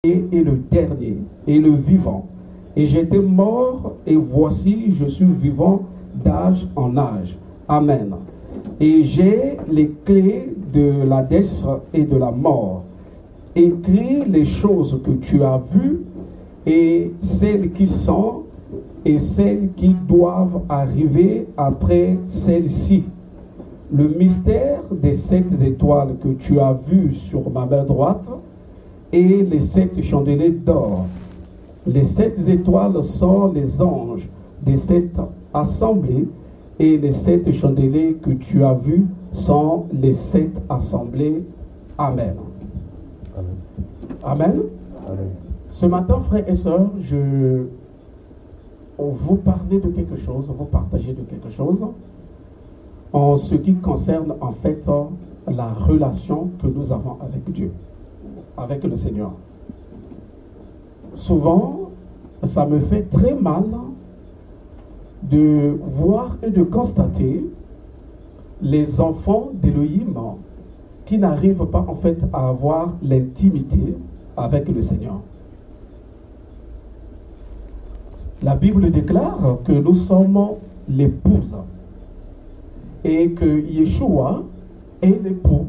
et le dernier, et le vivant. Et j'étais mort, et voici, je suis vivant d'âge en âge. Amen. Et j'ai les clés de l'Hadès et de la mort. Écris les choses que tu as vues, et celles qui sont, et celles qui doivent arriver après celles-ci. Le mystère des 7 étoiles que tu as vues sur ma main droite, et les 7 chandeliers d'or. Les 7 étoiles sont les anges des 7 assemblées, et les 7 chandeliers que tu as vus sont les 7 assemblées. Amen. Amen. Amen. Amen. Ce matin, frères et sœurs, on vous parler de quelque chose, vous partager de quelque chose en ce qui concerne en fait la relation que nous avons avec Dieu, avec le Seigneur. Souvent, ça me fait très mal de voir et de constater les enfants d'Élohim qui n'arrivent pas en fait à avoir l'intimité avec le Seigneur. La Bible déclare que nous sommes l'épouse et que Yeshua est l'époux.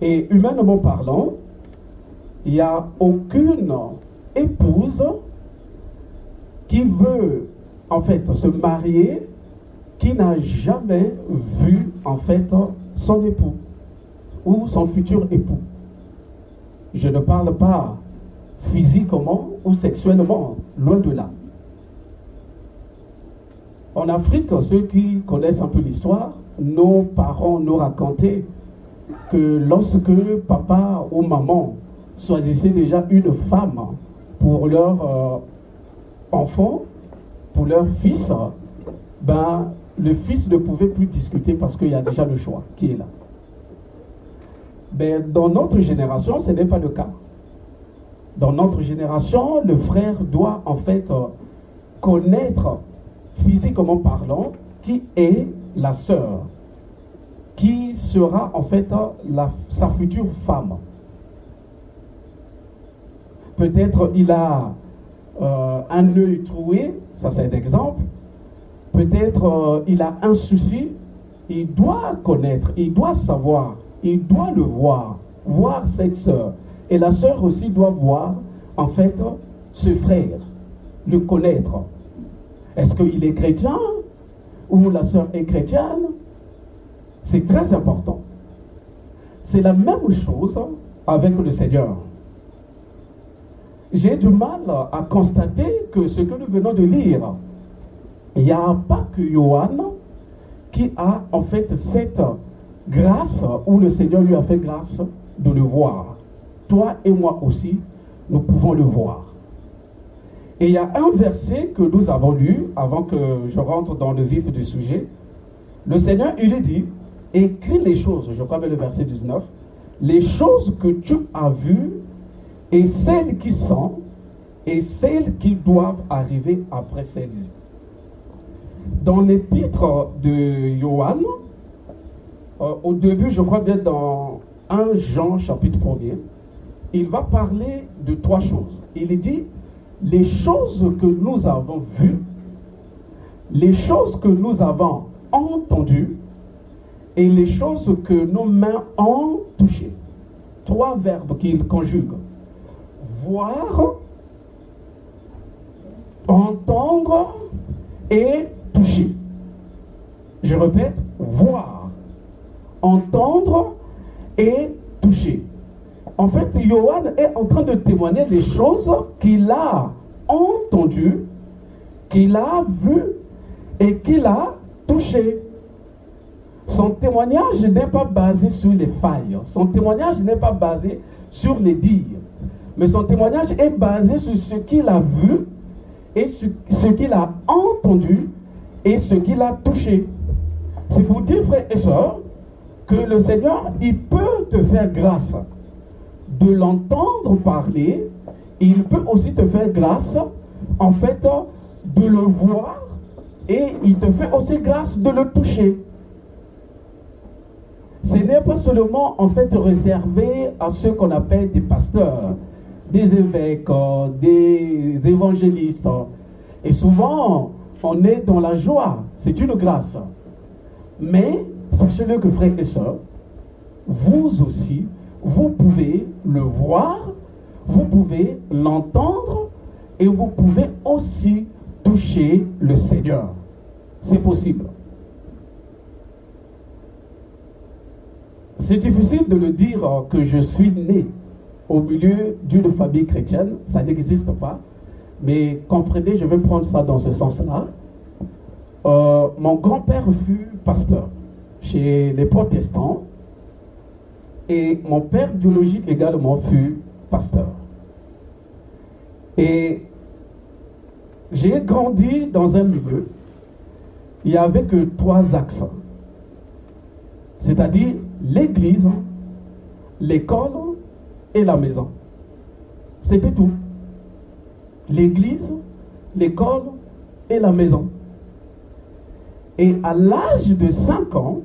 Et humainement parlant, il n'y a aucune épouse qui veut en fait se marier qui n'a jamais vu en fait son époux ou son futur époux. Je ne parle pas physiquement ou sexuellement, loin de là. En Afrique, ceux qui connaissent un peu l'histoire, nos parents nous racontaient que lorsque papa ou maman choisissaient déjà une femme pour leur enfant, pour leur fils, ben, le fils ne pouvait plus discuter parce qu'il y a déjà le choix qui est là. Mais dans notre génération, ce n'est pas le cas. Dans notre génération, le frère doit en fait connaître physiquement parlant qui est la sœur, qui sera en fait sa future femme. Peut-être il a un œil troué, ça c'est un exemple. Peut-être il a un souci, il doit connaître, il doit savoir, il doit le voir cette sœur. Et la sœur aussi doit voir, en fait, ce frère, le connaître. Est-ce qu'il est chrétien ou la sœur est chrétienne? C'est très important. C'est la même chose avec le Seigneur. J'ai du mal à constater que ce que nous venons de lire, il n'y a pas que Yohan qui a en fait cette grâce où le Seigneur lui a fait grâce de le voir. Toi et moi aussi, nous pouvons le voir. Et il y a un verset que nous avons lu, avant que je rentre dans le vif du sujet. Le Seigneur, il dit, écris les choses, je crois que le verset 19, les choses que tu as vues, et celles qui sont, et celles qui doivent arriver après celles-ci. Dans l'épître de Yohan, au début, je crois bien dans 1 Jean chapitre 1er, il va parler de 3 choses. Il dit, les choses que nous avons vues, les choses que nous avons entendues, et les choses que nos mains ont touchées. 3 verbes qu'il conjugue. Voir, entendre et toucher. Je répète, voir, entendre et toucher. En fait, Yohan est en train de témoigner des choses qu'il a entendues, qu'il a vues et qu'il a touchées. Son témoignage n'est pas basé sur les failles. Son témoignage n'est pas basé sur les dires. Mais son témoignage est basé sur ce qu'il a vu et ce qu'il a entendu et ce qu'il a touché. C'est pour dire, frères et sœurs, que le Seigneur, il peut te faire grâce de l'entendre parler, et il peut aussi te faire grâce, en fait, de le voir, et il te fait aussi grâce de le toucher. ce n'est pas seulement en fait réservé à ceux qu'on appelle des pasteurs, des évêques, des évangélistes. Et souvent, on est dans la joie. C'est une grâce. Mais, sachez-le que frères et sœurs, vous aussi, vous pouvez le voir, vous pouvez l'entendre et vous pouvez aussi toucher le Seigneur. C'est possible. C'est difficile de le dire que je suis né au milieu d'une famille chrétienne, ça n'existe pas. Mais comprenez, je vais prendre ça dans ce sens-là. Mon grand-père fut pasteur chez les protestants et mon père biologique également fut pasteur. Et j'ai grandi dans un milieu, il n'y avait que 3 axes. C'est-à-dire l'église, l'école et la maison. C'était tout. L'église, l'école et la maison. Et à l'âge de 5 ans,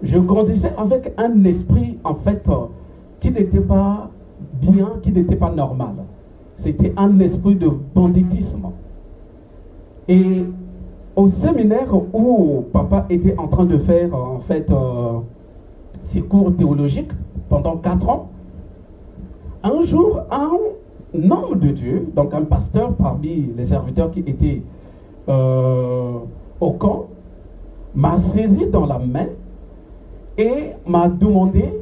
je grandissais avec un esprit, en fait, qui n'était pas bien, qui n'était pas normal. C'était un esprit de banditisme. Et au séminaire où papa était en train de faire, en fait, ses cours théologiques pendant 4 ans, un jour, un homme de Dieu, donc un pasteur parmi les serviteurs qui étaient au camp, m'a saisi dans la main et m'a demandé,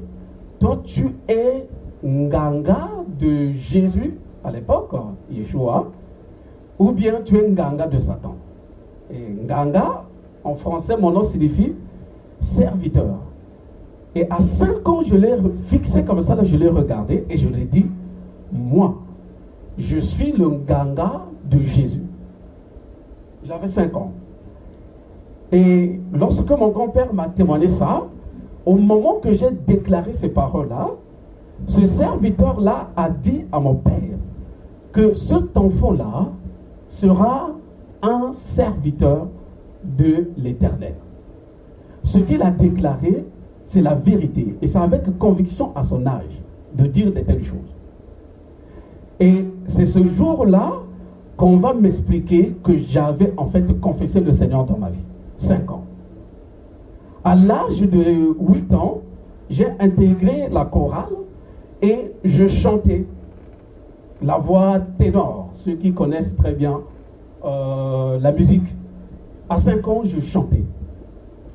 toi tu es Nganga de Jésus à l'époque, Yeshua, ou bien tu es Nganga de Satan. Et Nganga, en français, mon nom signifie serviteur. Et à 5 ans, je l'ai fixé comme ça, là, je l'ai regardé et je lui ai dit, moi, je suis le Nganga de Jésus. J'avais 5 ans. Et lorsque mon grand-père m'a témoigné ça, au moment que j'ai déclaré ces paroles-là, ce serviteur-là a dit à mon père que cet enfant-là sera un serviteur de l'Éternel. Ce qu'il a déclaré, c'est la vérité. Et c'est avec conviction à son âge de dire de telles choses. Et c'est ce jour-là qu'on va m'expliquer que j'avais en fait confessé le Seigneur dans ma vie. 5 ans. À l'âge de 8 ans, j'ai intégré la chorale et je chantais la voix ténor. Ceux qui connaissent très bien la musique. À 5 ans, je chantais.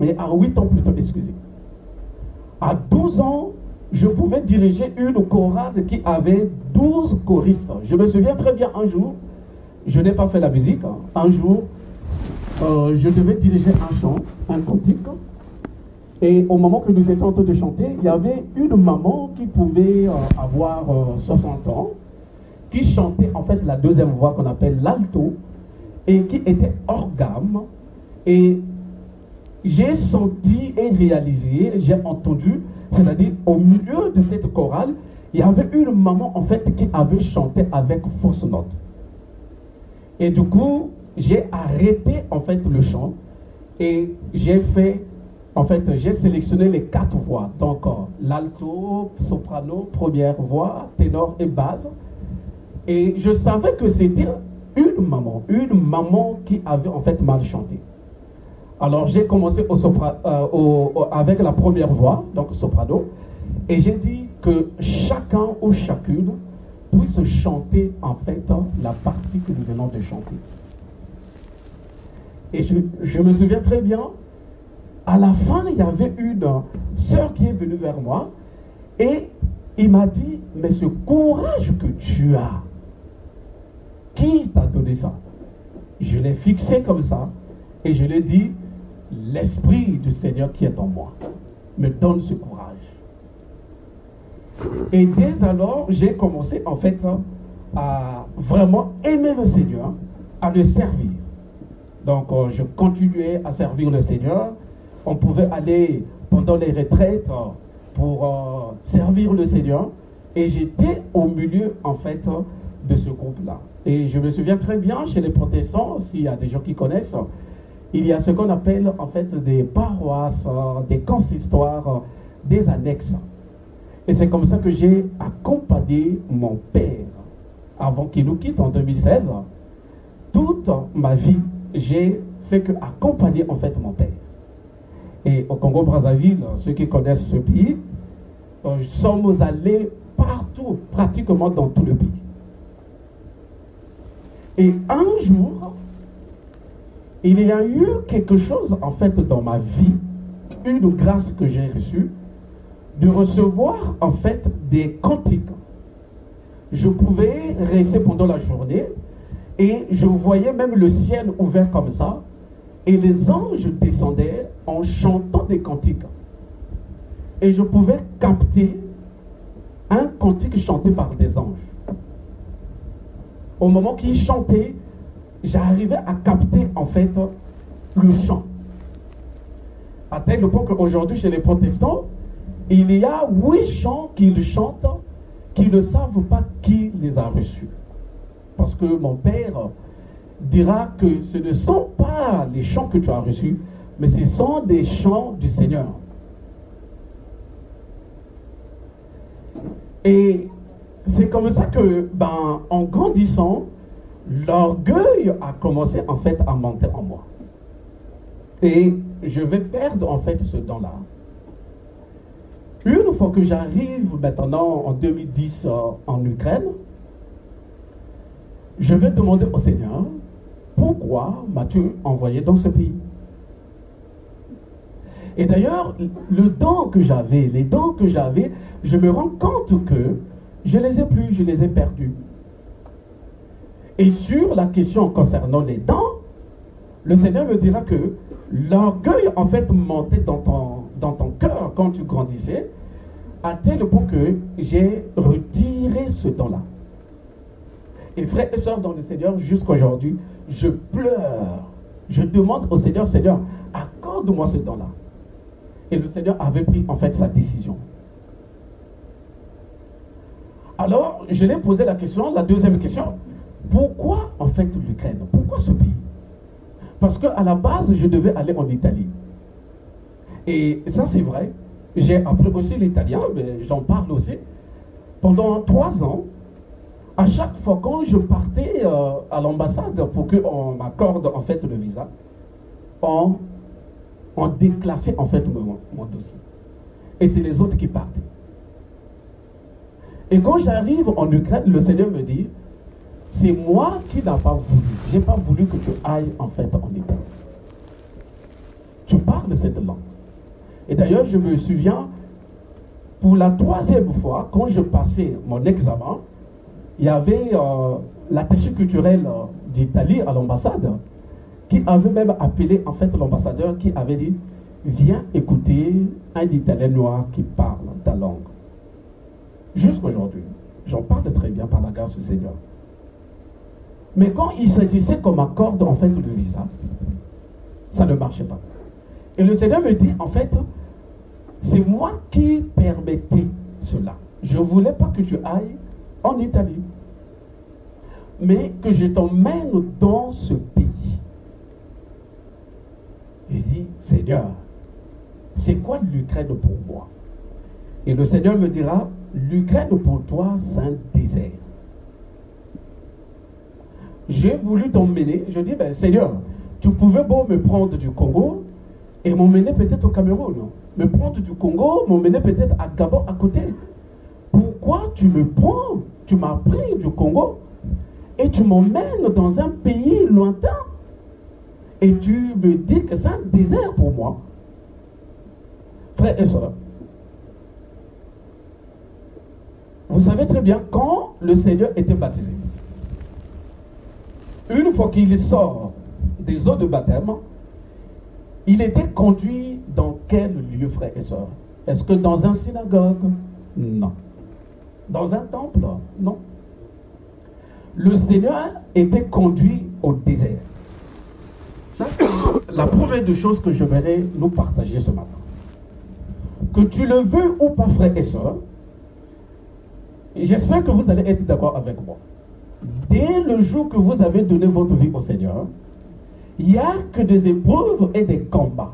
Et à 8 ans plutôt, excusez. À 12 ans, je pouvais diriger une chorale qui avait 12 choristes. Je me souviens très bien un jour, je n'ai pas fait la musique, un jour, je devais diriger un chant, un cantique. Et au moment que nous étions en train de chanter, il y avait une maman qui pouvait avoir 60 ans, qui chantait en fait la deuxième voix qu'on appelle l'alto, et qui était hors gamme. Et j'ai senti et réalisé, j'ai entendu, c'est-à-dire au milieu de cette chorale, il y avait une maman en fait qui avait chanté avec fausse note. Et du coup, j'ai arrêté en fait le chant et j'ai fait, en fait, j'ai sélectionné les 4 voix. Donc, l'alto, soprano, première voix, ténor et basse. Et je savais que c'était une maman qui avait en fait mal chanté. Alors, j'ai commencé avec la première voix, donc soprano, et j'ai dit que chacun ou chacune puisse chanter en fait la partie que nous venons de chanter. Et je me souviens très bien, à la fin, il y avait une sœur qui est venue vers moi et il m'a dit, mais ce courage que tu as, qui t'a donné ça? Je l'ai fixé comme ça et je lui ai dit, l'Esprit du Seigneur qui est en moi me donne ce courage. Et dès alors, j'ai commencé en fait à vraiment aimer le Seigneur, à le servir. Donc, je continuais à servir le Seigneur. On pouvait aller pendant les retraites pour servir le Seigneur. Et j'étais au milieu en fait de ce groupe-là. Et je me souviens très bien, chez les protestants, s'il y a des gens qui connaissent, il y a ce qu'on appelle en fait des paroisses, des consistoires. des annexes. Et c'est comme ça que j'ai accompagné mon père avant qu'il nous quitte en 2016. Toute ma vie, j'ai fait que accompagner en fait mon père. Et au Congo-Brazzaville, ceux qui connaissent ce pays, nous sommes allés partout, pratiquement dans tout le pays. Et un jour, il y a eu quelque chose en fait dans ma vie, une grâce que j'ai reçue, de recevoir en fait des cantiques. Je pouvais rester pendant la journée et je voyais même le ciel ouvert comme ça et les anges descendaient en chantant des cantiques. Et je pouvais capter un cantique chanté par des anges. Au moment qu'ils chantaient, j'arrivais à capter en fait le chant. À tel point qu'aujourd'hui chez les protestants, il y a 8 chants qu'ils chantent qui ne savent pas qui les a reçus. Parce que mon père dira que ce ne sont pas les chants que tu as reçus, mais ce sont des chants du Seigneur. Et c'est comme ça que, en grandissant, l'orgueil a commencé en fait à monter en moi. Et je vais perdre en fait ce don-là. Une fois que j'arrive maintenant en 2010 en Ukraine, je vais demander au Seigneur, pourquoi m'as-tu envoyé dans ce pays? Et d'ailleurs, les dons que j'avais, je me rends compte que je les ai plus, je les ai perdus. Et sur la question concernant les dons, le Seigneur me dira que l'orgueil en fait montait dans ton cœur quand tu grandissais, à tel point que j'ai retiré ce don-là. Et frères et sœurs dans le Seigneur, jusqu'aujourd'hui, je pleure. Je demande au Seigneur, Seigneur, accorde-moi ce don-là. Et le Seigneur avait pris en fait sa décision. Alors, je lui ai posé la question, la deuxième question, pourquoi en fait l'Ukraine? Pourquoi ce pays? Parce qu'à la base, je devais aller en Italie. Et ça, c'est vrai. J'ai appris aussi l'italien, mais j'en parle aussi. Pendant 3 ans, à chaque fois quand je partais à l'ambassade pour qu'on m'accorde en fait le visa, on déclassait en fait mon dossier. Et c'est les autres qui partaient. Et quand j'arrive en Ukraine, le Seigneur me dit, c'est moi qui n'ai pas voulu. Je n'ai pas voulu que tu ailles en fait en Italie. Tu parles cette langue. Et d'ailleurs, je me souviens, pour la 3e fois, quand je passais mon examen, il y avait l'attaché culturel d'Italie à l'ambassade qui avait même appelé en fait l'ambassadeur qui avait dit, viens écouter un Italien noir qui parle ta langue. Jusqu'aujourd'hui, j'en parle très bien par la grâce du Seigneur. Mais quand il s'agissait qu'on m'accorde en fait le visa, ça ne marchait pas. Et le Seigneur me dit, en fait, c'est moi qui permettais cela. Je ne voulais pas que tu ailles en Italie, mais que je t'emmène dans ce pays. Je dis, Seigneur, c'est quoi l'Ukraine pour moi? Et le Seigneur me dira, l'Ukraine pour toi, c'est un désert. J'ai voulu t'emmener, je dis, Seigneur, tu pouvais bon me prendre du Congo et m'emmener peut-être au Cameroun. Me prendre du Congo, m'emmener peut-être à Gabon à côté. Pourquoi tu me prends? Tu m'as pris du Congo et tu m'emmènes dans un pays lointain et tu me dis que c'est un désert pour moi. Frères et sœurs, vous savez très bien quand le Seigneur était baptisé. Une fois qu'il sort des eaux de baptême, il était conduit dans quel lieu, frères et sœurs? Est-ce que dans un synagogue? Non. Dans un temple? Non. Le Seigneur était conduit au désert. Ça, c'est la première des choses que j'aimerais nous partager ce matin. Que tu le veux ou pas, frères et sœurs, j'espère que vous allez être d'accord avec moi. Dès le jour que vous avez donné votre vie au Seigneur, il n'y a que des épreuves et des combats.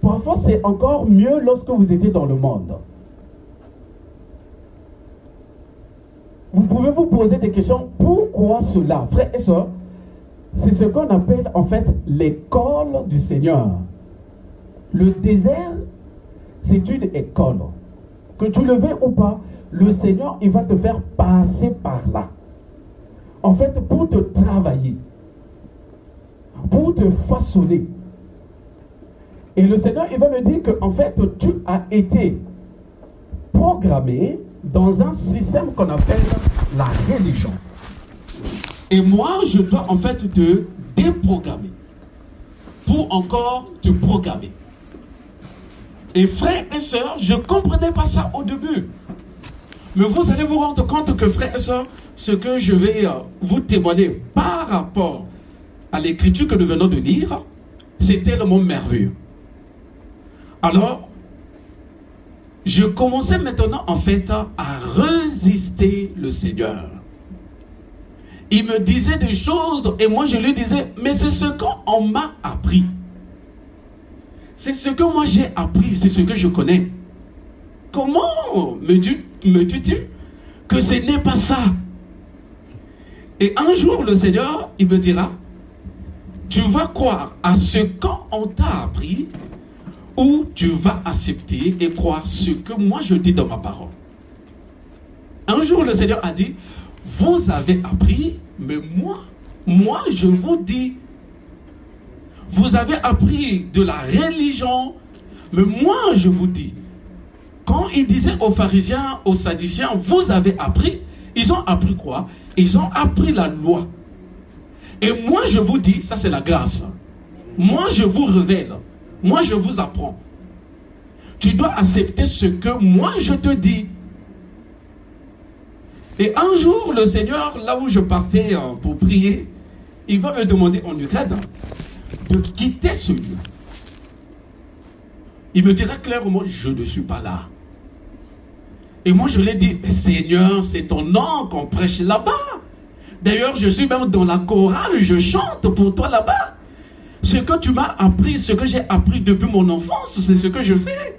Parfois, c'est encore mieux lorsque vous étiez dans le monde. Vous pouvez vous poser des questions. Pourquoi cela? Frères et sœurs, c'est ce qu'on appelle en fait l'école du Seigneur. Le désert, c'est une école. Que tu le veuilles ou pas, le Seigneur, il va te faire passer par là. En fait, pour te travailler, pour te façonner. Et le Seigneur, il va me dire que en fait, tu as été programmé dans un système qu'on appelle la religion. Et moi, je dois en fait te déprogrammer pour encore te programmer. Et frères et sœurs, je ne comprenais pas ça au début. Mais vous allez vous rendre compte que frères et sœurs, ce que je vais vous témoigner par rapport à l'écriture que nous venons de lire, c'est tellement merveilleux. Alors, je commençais maintenant en fait à résister le Seigneur. Il me disait des choses et moi je lui disais, mais c'est ce qu'on m'a appris. C'est ce que moi j'ai appris, c'est ce que je connais. Comment me dis-tu que ce n'est pas ça? Et un jour le Seigneur, il me dira, tu vas croire à ce qu'on t'a appris ou tu vas accepter et croire ce que moi je dis dans ma parole. Un jour le Seigneur a dit, vous avez appris, mais moi je vous dis, vous avez appris de la religion, mais moi je vous dis. Quand il disait aux pharisiens, aux sadduciens, vous avez appris, ils ont appris quoi? Ils ont appris la loi. Et moi je vous dis, ça c'est la grâce. Moi je vous révèle, moi je vous apprends. Tu dois accepter ce que moi je te dis. Et un jour, le Seigneur, là où je partais pour prier, il va me demander en Ukraine de quitter ce lieu. Il me dira clairement, je ne suis pas là. Et moi, je lui ai dit, Seigneur, c'est ton nom qu'on prêche là-bas. D'ailleurs, je suis même dans la chorale, je chante pour toi là-bas. Ce que tu m'as appris, ce que j'ai appris depuis mon enfance, c'est ce que je fais.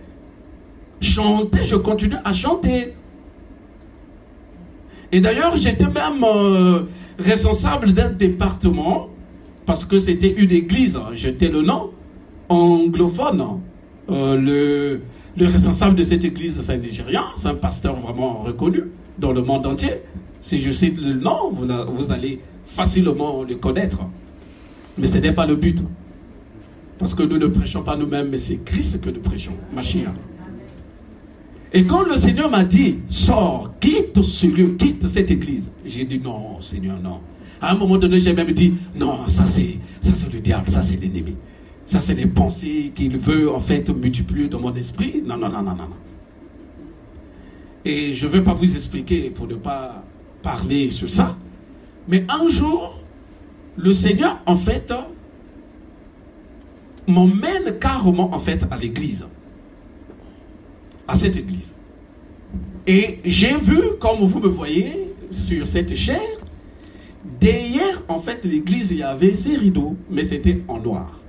Chanter, je continue à chanter. Et d'ailleurs, j'étais même responsable d'un département, parce que c'était une église, j'étais le nom, anglophone. Le responsable de cette église, c'est un Nigérian, c'est un pasteur vraiment reconnu dans le monde entier. Si je cite le nom, vous allez facilement le connaître. Mais ce n'est pas le but. Parce que nous ne prêchons pas nous-mêmes, mais c'est Christ que nous prêchons, Mashiach. Et quand le Seigneur m'a dit, sors, quitte ce lieu, quitte cette église, j'ai dit non, Seigneur, non. À un moment donné, j'ai même dit, non, ça c'est le diable, ça c'est l'ennemi. Ça c'est les pensées qu'il veut en fait multiplier dans mon esprit. Non, non, non, non, non. Et je ne vais pas vous expliquer pour ne pas parler sur ça. Mais un jour, le Seigneur en fait m'emmène carrément en fait à l'église. À cette église. Et j'ai vu, comme vous me voyez sur cette chaire, derrière en fait l'église il y avait ces rideaux, mais c'était en noir.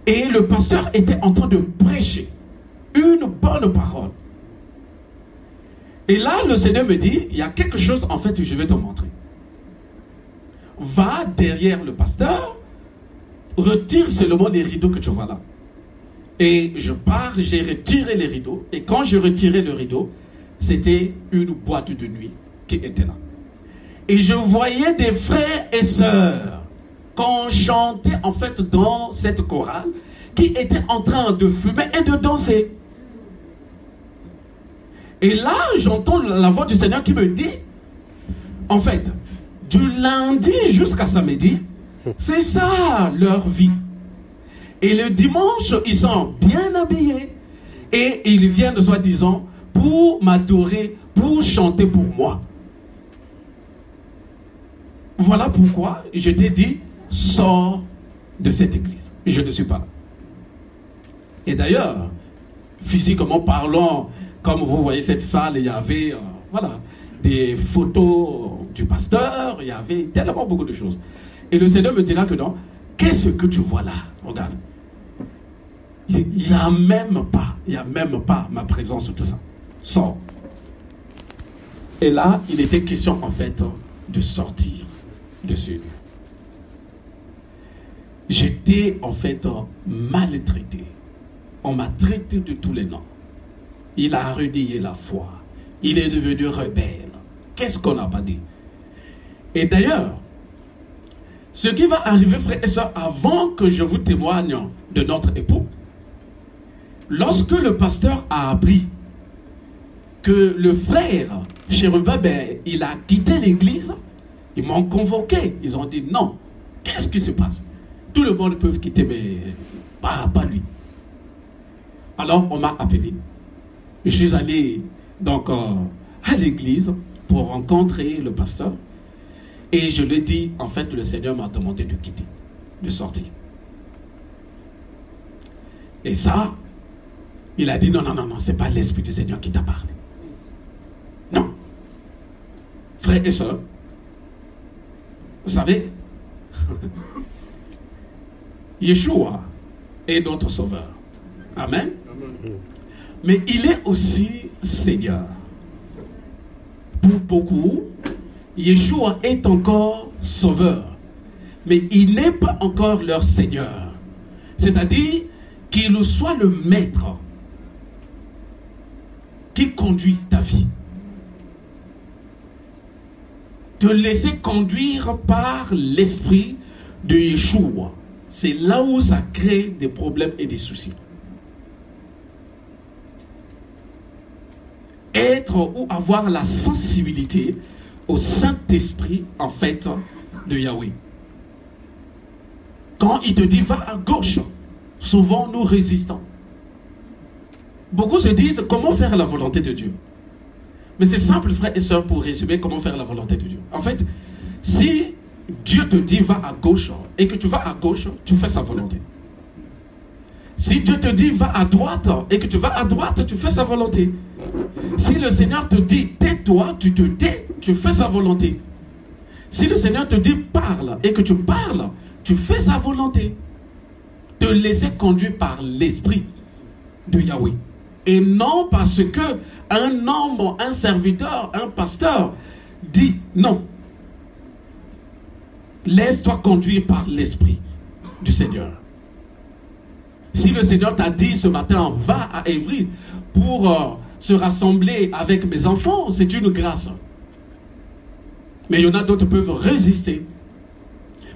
Et le pasteur était en train de prêcher une bonne parole. Et là le Seigneur me dit, il y a quelque chose en fait que je vais te montrer. Va derrière le pasteur, retire seulement les rideaux que tu vois là. Et je pars, j'ai retiré les rideaux. Et quand je retirais le rideau, c'était une boîte de nuit qui était là. Et je voyais des frères et sœurs qu'on chantait en fait dans cette chorale qui étaient en train de fumer et de danser. Et là, j'entends la voix du Seigneur qui me dit, en fait, du lundi jusqu'à samedi, c'est ça leur vie. Et le dimanche, ils sont bien habillés. Et ils viennent, soi-disant, pour m'adorer, pour chanter pour moi. Voilà pourquoi je t'ai dit, sors de cette église. Je ne suis pas là. Et d'ailleurs, physiquement parlant, comme vous voyez cette salle, il y avait voilà, des photos du pasteur, il y avait tellement beaucoup de choses. Et le Seigneur me dit là que non, qu'est-ce que tu vois là? Regarde. Il n'y a même pas ma présence, tout ça. Sors. Et là, il était question en fait de sortir de ce lieu. J'étais en fait maltraité. On m'a traité de tous les noms. Il a renié la foi. Il est devenu rebelle. Qu'est-ce qu'on n'a pas dit? Et d'ailleurs, ce qui va arriver, frères et sœurs, avant que je vous témoigne de notre époux, lorsque le pasteur a appris que le frère Chérubin, il a quitté l'église, ils m'ont convoqué. Ils ont dit non. Qu'est-ce qui se passe? Tout le monde peut quitter, mais pas lui. Alors on m'a appelé. Je suis allé donc à l'église pour rencontrer le pasteur. Et je lui ai dit, en fait, le Seigneur m'a demandé de quitter, de sortir. Et ça, il a dit, non, c'est pas l'Esprit du Seigneur qui t'a parlé. Non. Frères et sœurs, vous savez, Yeshua est notre sauveur. Amen. Mais il est aussi Seigneur. Pour beaucoup, Yeshua est encore sauveur, mais il n'est pas encore leur Seigneur. C'est-à-dire qu'il soit le maître qui conduit ta vie. Te laisser conduire par l'esprit de Yeshua. C'est là où ça crée des problèmes et des soucis. Être ou avoir la sensibilité au Saint-Esprit, en fait, de Yahweh. Quand il te dit va à gauche, souvent nous résistons. Beaucoup se disent comment faire la volonté de Dieu. Mais c'est simple, frères et sœurs, pour résumer comment faire la volonté de Dieu. En fait, si Dieu te dit va à gauche et que tu vas à gauche, tu fais sa volonté. Si Dieu te dit va à droite et que tu vas à droite, tu fais sa volonté. Si le Seigneur te dit tais-toi, tu te tais, tu fais sa volonté. Si le Seigneur te dit parle et que tu parles, tu fais sa volonté. Te laisser conduire par l'esprit de Yahweh. Et non parce que un homme, un serviteur, un pasteur dit non. Laisse-toi conduire par l'esprit du Seigneur. Si le Seigneur t'a dit ce matin, va à Évry pour se rassembler avec mes enfants, c'est une grâce. Mais il y en a d'autres qui peuvent résister.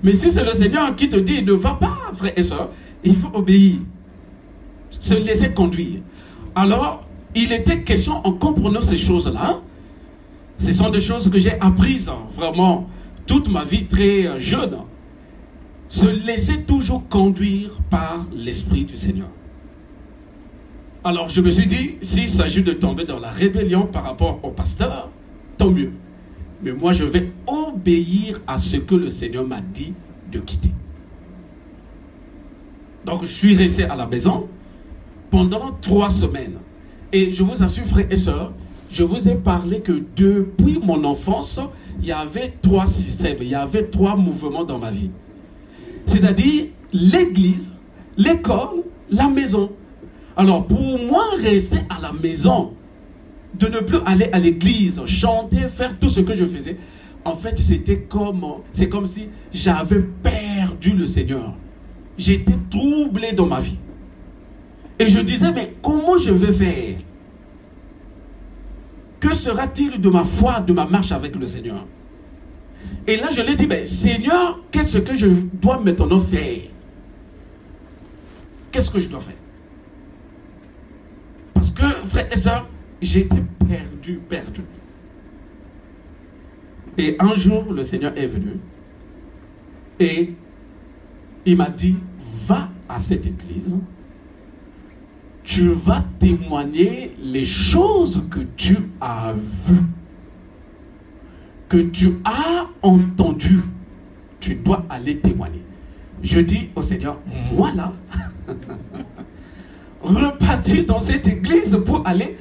Mais si c'est le Seigneur qui te dit ne va pas, frère et soeur, il faut obéir. Se laisser conduire. Alors, il était question, en comprenant ces choses-là, ce sont des choses que j'ai apprises vraiment toute ma vie très jeune. Se laisser toujours conduire par l'Esprit du Seigneur. Alors je me suis dit, s'il s'agit de tomber dans la rébellion par rapport au pasteur, tant mieux. Mais moi je vais obéir à ce que le Seigneur m'a dit de quitter. Donc je suis resté à la maison pendant 3 semaines. Et je vous assure, frères et sœurs, je vous ai parlé que depuis mon enfance, il y avait 3 systèmes, il y avait 3 mouvements dans ma vie. C'est-à-dire l'église, l'école, la maison. Alors pour moi, rester à la maison, de ne plus aller à l'église, chanter, faire tout ce que je faisais, en fait c'est comme si j'avais perdu le Seigneur. J'étais troublé dans ma vie. Et je disais, mais comment je vais faire? Que sera-t-il de ma foi, de ma marche avec le Seigneur? Et là, je lui ai dit, mais Seigneur, qu'est-ce que je dois maintenant faire? Qu'est-ce que je dois faire? Parce que, frères et sœurs, j'étais perdu. Et un jour, le Seigneur est venu et il m'a dit, va à cette église, tu vas témoigner les choses que tu as vues, que tu as entendues. Tu dois aller témoigner. Je dis au Seigneur, moi là, repartir dans cette église pour aller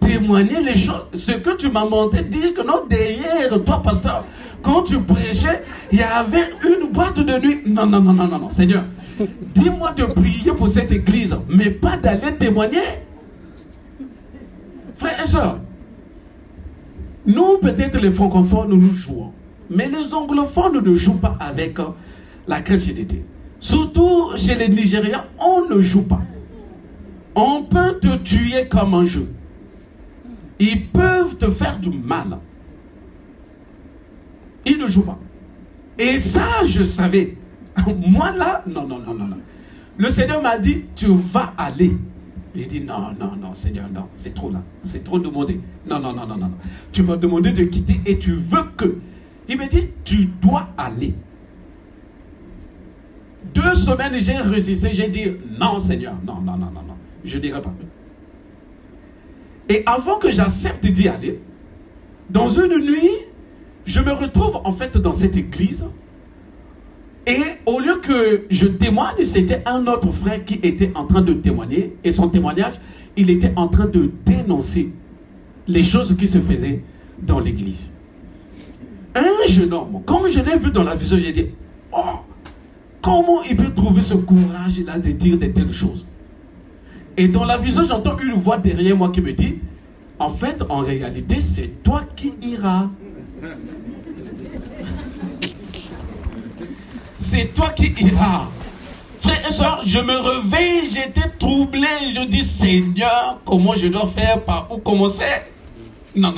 témoigner les choses, ce que tu m'as montré, dire que non, derrière toi, pasteur, quand tu prêchais, il y avait une boîte de nuit. Non, Seigneur, dis-moi de prier pour cette église, mais pas d'aller témoigner. Frères et sœurs, nous peut-être les francophones nous jouons, mais les anglophones ne jouent pas avec la chrétienté. Surtout chez les Nigériens, on ne joue pas. On peut te tuer comme un jeu. Ils peuvent te faire du mal. Ils ne jouent pas. Et ça, je savais. Moi là, non. Le Seigneur m'a dit, tu vas aller. J'ai dit, non, Seigneur, non, c'est trop là. C'est trop demandé. Non. Tu m'as demandé de quitter et tu veux que. Il me dit, tu dois aller. 2 semaines, j'ai résisté, j'ai dit, non, Seigneur, non, je ne dirai pas. Et avant que j'accepte d'y aller, dans une nuit, je me retrouve en fait dans cette église. Et au lieu que je témoigne, c'était un autre frère qui était en train de témoigner. Et son témoignage, il était en train de dénoncer les choses qui se faisaient dans l'église. Un jeune homme, quand je l'ai vu dans la vision, j'ai dit, oh, comment il peut trouver ce courage-là de dire de telles choses? Et dans la vision, j'entends une voix derrière moi qui me dit, en fait, en réalité, c'est toi qui iras. C'est toi qui iras. Frère et soeur, je me réveille, j'étais troublé. Je dis, Seigneur, comment je dois faire, par où commencer? Non.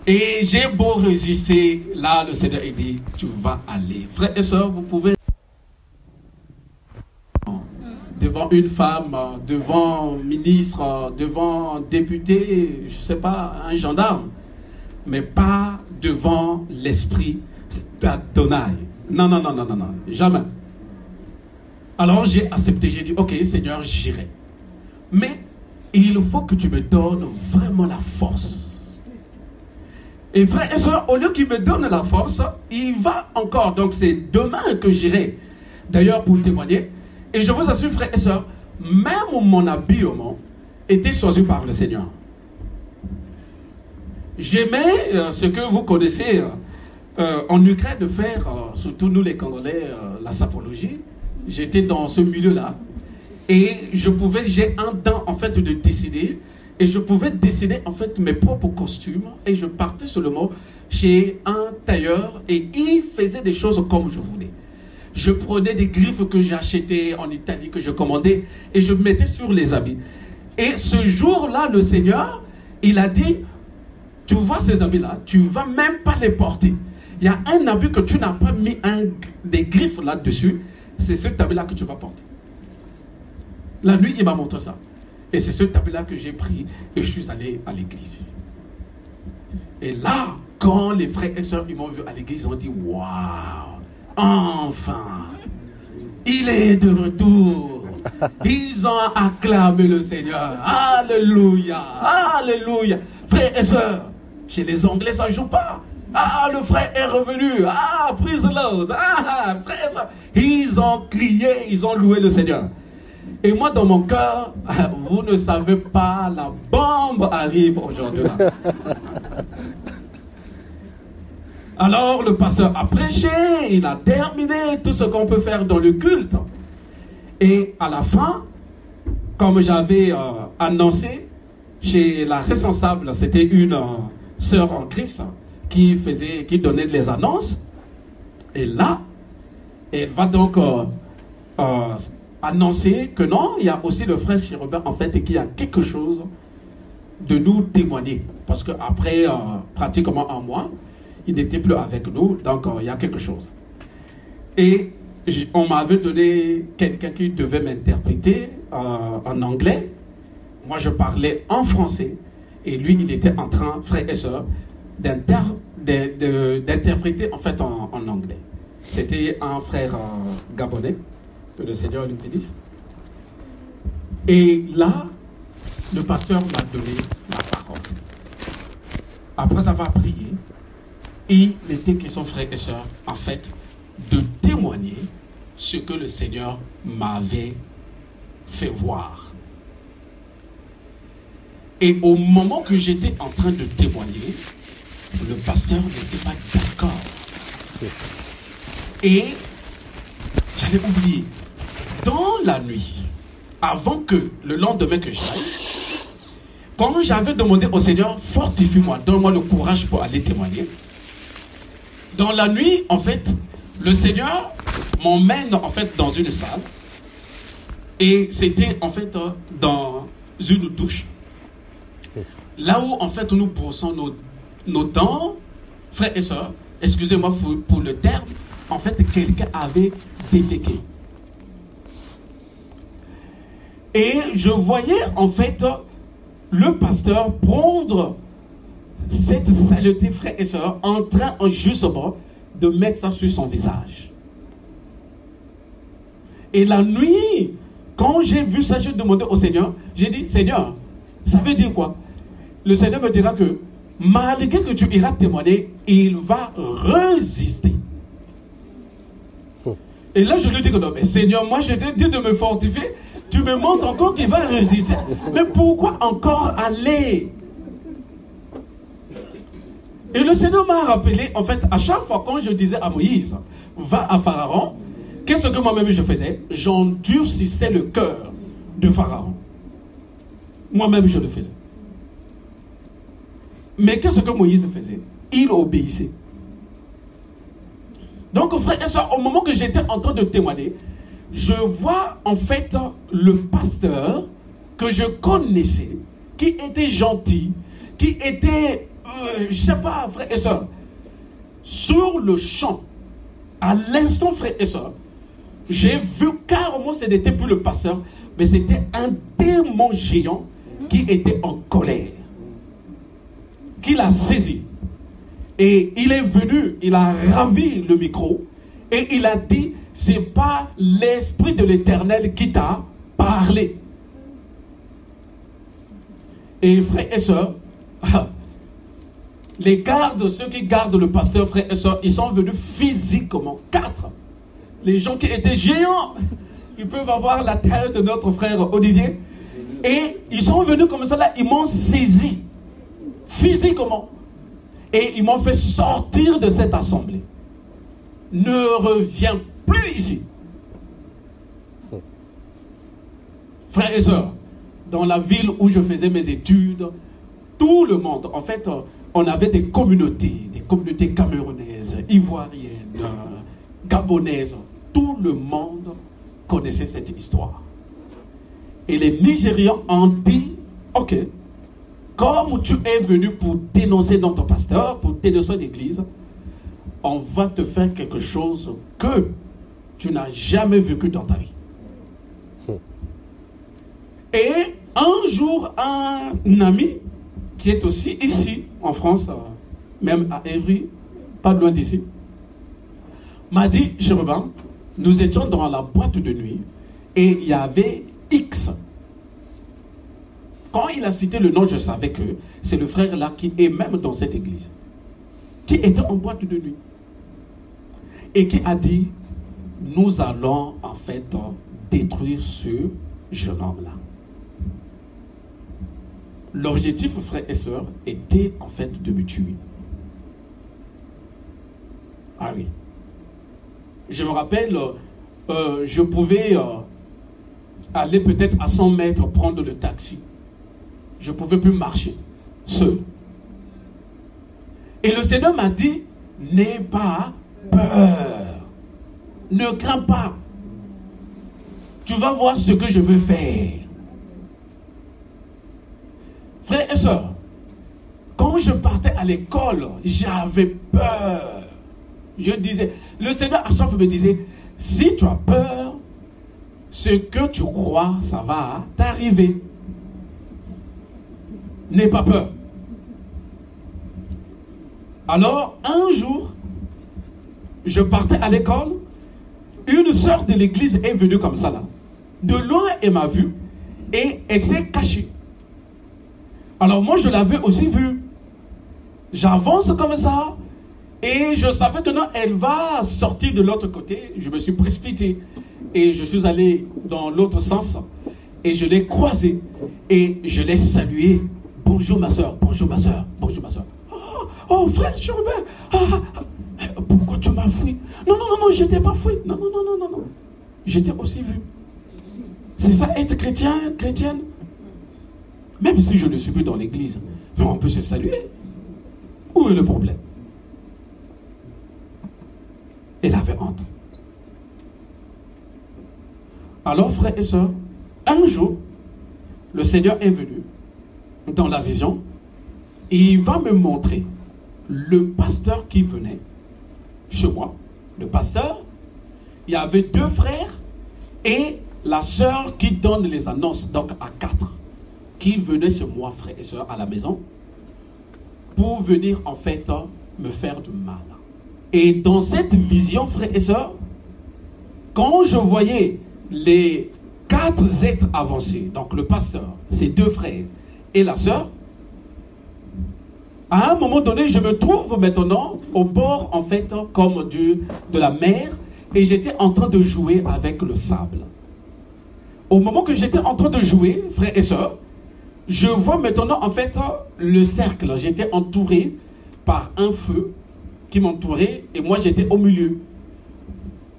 Et j'ai beau résister, là, le Seigneur, il dit, tu vas aller. Frère et soeur, vous pouvez... devant une femme, devant un ministre, devant un député, je ne sais pas, un gendarme, mais pas devant l'esprit d'Adonai. Non, jamais. Alors j'ai accepté, j'ai dit, ok Seigneur, j'irai. Mais il faut que tu me donnes vraiment la force. Et frère et soeur, au lieu qu'il me donne la force, il va encore, donc c'est demain que j'irai, d'ailleurs pour témoigner. Et je vous assure, frères et sœurs, même mon habillement était choisi par le Seigneur. J'aimais ce que vous connaissez en Ukraine de faire, surtout nous les Congolais, la sapologie. J'étais dans ce milieu-là. Et j'ai un don en fait de décider. Et je pouvais décider en fait mes propres costumes. Et je partais seulement chez un tailleur. Et il faisait des choses comme je voulais. Je prenais des griffes que j'achetais en Italie, que je commandais, et je mettais sur les habits. Et ce jour-là, le Seigneur, il a dit, tu vois ces habits-là, tu ne vas même pas les porter. Il y a un habit que tu n'as pas mis des griffes là-dessus, c'est cet habit-là que tu vas porter. La nuit, il m'a montré ça. Et c'est cet habit-là que j'ai pris, et je suis allé à l'église. Et là, quand les frères et sœurs m'ont vu à l'église, ils ont dit, waouh! Enfin, il est de retour. Ils ont acclamé le Seigneur. Alléluia, alléluia. Frères et sœurs, chez les Anglais, ça ne joue pas. Ah, le frère est revenu. Ah, praise the Lord. Ah, frères et sœurs. Ils ont crié, ils ont loué le Seigneur. Et moi, dans mon cœur, vous ne savez pas, la bombe arrive aujourd'hui. Alors le pasteur a prêché, il a terminé tout ce qu'on peut faire dans le culte. Et à la fin, comme j'avais annoncé, chez la responsable, c'était une sœur en Christ qui donnait les annonces. Et là, elle va donc annoncer que non, il y a aussi le frère Chérubin en fait qui a quelque chose de nous témoigner. Parce qu'après pratiquement un mois, il n'était plus avec nous, donc il y a quelque chose. Et on m'avait donné quelqu'un qui devait m'interpréter en anglais. Moi, je parlais en français. Et lui, il était en train, frère et sœur, d'interpréter en fait en anglais. C'était un frère gabonais, que le Seigneur lui bénisse. Et là, le pasteur m'a donné la parole. Après avoir prié, il était question, frères et sœurs, en fait, de témoigner ce que le Seigneur m'avait fait voir. Et au moment que j'étais en train de témoigner, le pasteur n'était pas d'accord. Et j'avais oublié. Dans la nuit, avant que le lendemain que j'aille, quand j'avais demandé au Seigneur, fortifie-moi, donne-moi le courage pour aller témoigner. Dans la nuit, en fait, le Seigneur m'emmène en fait dans une salle. Et c'était en fait dans une douche. Là où en fait nous brossons nos dents, frères et sœurs, excusez-moi pour le terme, en fait quelqu'un avait déféqué. Et je voyais en fait le pasteur prendre cette saleté, frères et sœurs, en train justement de mettre ça sur son visage. Et la nuit, quand j'ai vu ça, j'ai demandé au Seigneur, j'ai dit, Seigneur, ça veut dire quoi? Le Seigneur me dira que malgré que tu iras témoigner, il va résister. Et là, je lui dis que non, mais Seigneur, moi je t'ai dit de me fortifier, tu me montres encore qu'il va résister. Mais pourquoi encore aller? Et le Seigneur m'a rappelé, en fait, à chaque fois quand je disais à Moïse, va à Pharaon, qu'est-ce que moi-même je faisais? J'endurcissais le cœur de Pharaon. Moi-même je le faisais. Mais qu'est-ce que Moïse faisait? Il obéissait. Donc, frères et sœurs, au moment que j'étais en train de témoigner, je vois en fait le pasteur que je connaissais, qui était gentil, qui était, je ne sais pas, frères et sœurs, sur le champ, à l'instant, frères et sœurs, j'ai vu carrément, ce n'était plus le pasteur, mais c'était un démon géant qui était en colère, qui l'a saisi. Et il est venu, il a ravi le micro, et il a dit, c'est pas l'Esprit de l'Éternel qui t'a parlé. Et frères et sœurs, les gardes, ceux qui gardent le pasteur, frères et sœurs, ils sont venus physiquement, 4. Les gens qui étaient géants, ils peuvent avoir la taille de notre frère Olivier. Et ils sont venus comme ça là, ils m'ont saisi physiquement. Et ils m'ont fait sortir de cette assemblée. Ne reviens plus ici. Frères et sœurs, dans la ville où je faisais mes études, tout le monde, en fait, on avait des communautés camerounaises, ivoiriennes, gabonaises. Tout le monde connaissait cette histoire. Et les Nigérians ont dit, ok, comme tu es venu pour dénoncer notre pasteur, pour dénoncer l'église, on va te faire quelque chose que tu n'as jamais vécu dans ta vie. Et un jour, un ami qui est aussi ici, en France, même à Évry, pas loin d'ici, m'a dit, Chérubin, nous étions dans la boîte de nuit et il y avait X. Quand il a cité le nom, je savais que c'est le frère là qui est même dans cette église, qui était en boîte de nuit et qui a dit, nous allons en fait détruire ce jeune homme-là. L'objectif, frères et sœurs, était en fait de me tuer. Ah oui. Je me rappelle, je pouvais aller peut-être à 100 mètres prendre le taxi. Je ne pouvais plus marcher seul. Et le Seigneur m'a dit, n'aie pas peur. Ne crains pas. Tu vas voir ce que je veux faire. Frères et sœurs, quand je partais à l'école, j'avais peur. Je disais, le Seigneur à chaque fois me disait, si tu as peur, ce que tu crois, ça va t'arriver. N'aie pas peur. Alors, un jour, je partais à l'école, une sœur de l'église est venue comme ça là. De loin, elle m'a vu et elle s'est cachée. Alors moi, je l'avais aussi vue. J'avance comme ça et je savais que non, elle va sortir de l'autre côté. Je me suis précipité et je suis allé dans l'autre sens et je l'ai croisée et je l'ai saluée. Bonjour ma soeur, bonjour ma soeur, bonjour ma soeur. Oh frère Chérubin, pourquoi tu m'as fui? Non, je t'ai pas fui. Non. j'étais aussi vu. C'est ça être chrétien, chrétienne. Même si je ne suis plus dans l'église, mais on peut se saluer. Où est le problème? Elle avait honte. Alors, frères et sœurs, un jour, le Seigneur est venu dans la vision et il va me montrer le pasteur qui venait chez moi. Le pasteur, il y avait 2 frères et la sœur qui donne les annonces, donc à 4, qui venaient chez moi, frères et sœurs, à la maison, pour venir en fait me faire du mal. Et dans cette vision, frères et sœurs, quand je voyais les 4 êtres avancés, donc le pasteur, ses 2 frères et la sœur, à un moment donné, je me trouve maintenant au bord, en fait, comme de la mer, et j'étais en train de jouer avec le sable. Au moment que j'étais en train de jouer, frères et sœurs, je vois maintenant, en fait, le cercle. J'étais entouré par un feu qui m'entourait, et moi, j'étais au milieu.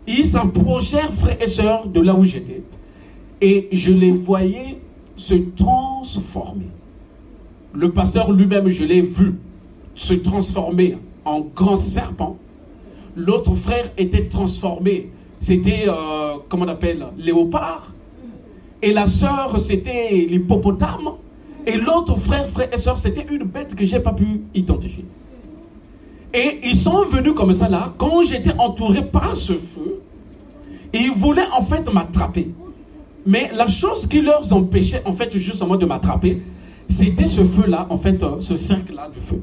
Ils s'approchèrent, frères et sœurs, de là où j'étais. Et je les voyais se transformer. Le pasteur lui-même, je l'ai vu se transformer en grand serpent. L'autre frère était transformé. C'était, comment on appelle, léopard. Et la sœur, c'était l'hippopotame. Et l'autre frère et sœur, c'était une bête que je n'ai pas pu identifier. Et ils sont venus comme ça là, quand j'étais entouré par ce feu, et ils voulaient en fait m'attraper. Mais la chose qui leur empêchait en fait justement de m'attraper, c'était ce feu-là, en fait, ce cercle-là du feu.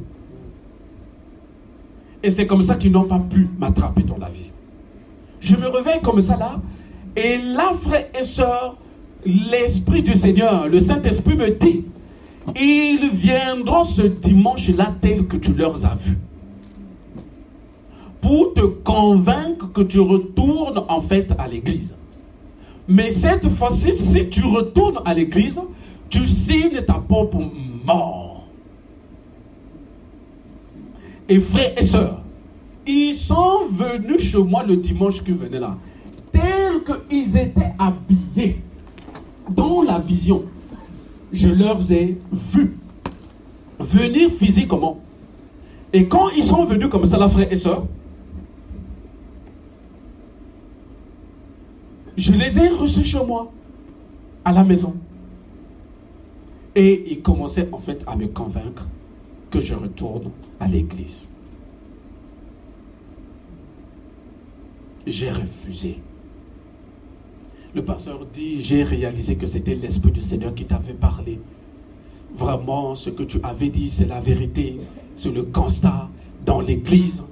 Et c'est comme ça qu'ils n'ont pas pu m'attraper dans la vie. Je me réveille comme ça là, et là, frères et sœurs, l'Esprit du Seigneur, le Saint-Esprit me dit, ils viendront ce dimanche-là tel que tu leur as vu. Pour te convaincre que tu retournes en fait à l'église. Mais cette fois-ci, si tu retournes à l'église, tu signes ta propre mort. Et frères et sœurs, ils sont venus chez moi le dimanche qui venait là, tels qu'ils étaient habillés dans la vision. Je leur ai vus venir physiquement. Et quand ils sont venus comme ça, là, frères et sœurs, je les ai reçus chez moi, à la maison. Et ils commençaient en fait à me convaincre que je retourne à l'église. J'ai refusé. Le pasteur dit, j'ai réalisé que c'était l'Esprit du Seigneur qui t'avait parlé. Vraiment, ce que tu avais dit, c'est la vérité, c'est le constat. Dans l'église,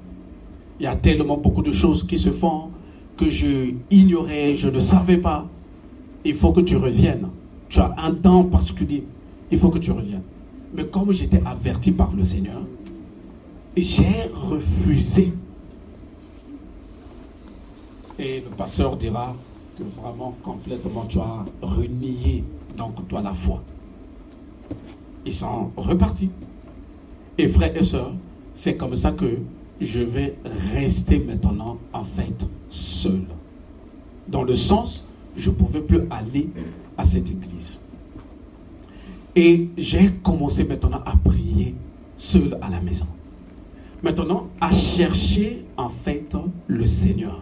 il y a tellement beaucoup de choses qui se font que je ignorais, je ne savais pas. Il faut que tu reviennes. Tu as un temps particulier. Il faut que tu reviennes. Mais comme j'étais averti par le Seigneur, j'ai refusé. Et le pasteur dira que vraiment, complètement, tu as renié, donc toi, la foi. Ils sont repartis. Et frères et sœurs, c'est comme ça que je vais rester maintenant, en fait, seul. Dans le sens, je ne pouvais plus aller à cette église. Et j'ai commencé maintenant à prier seul à la maison. Maintenant, à chercher, en fait, le Seigneur.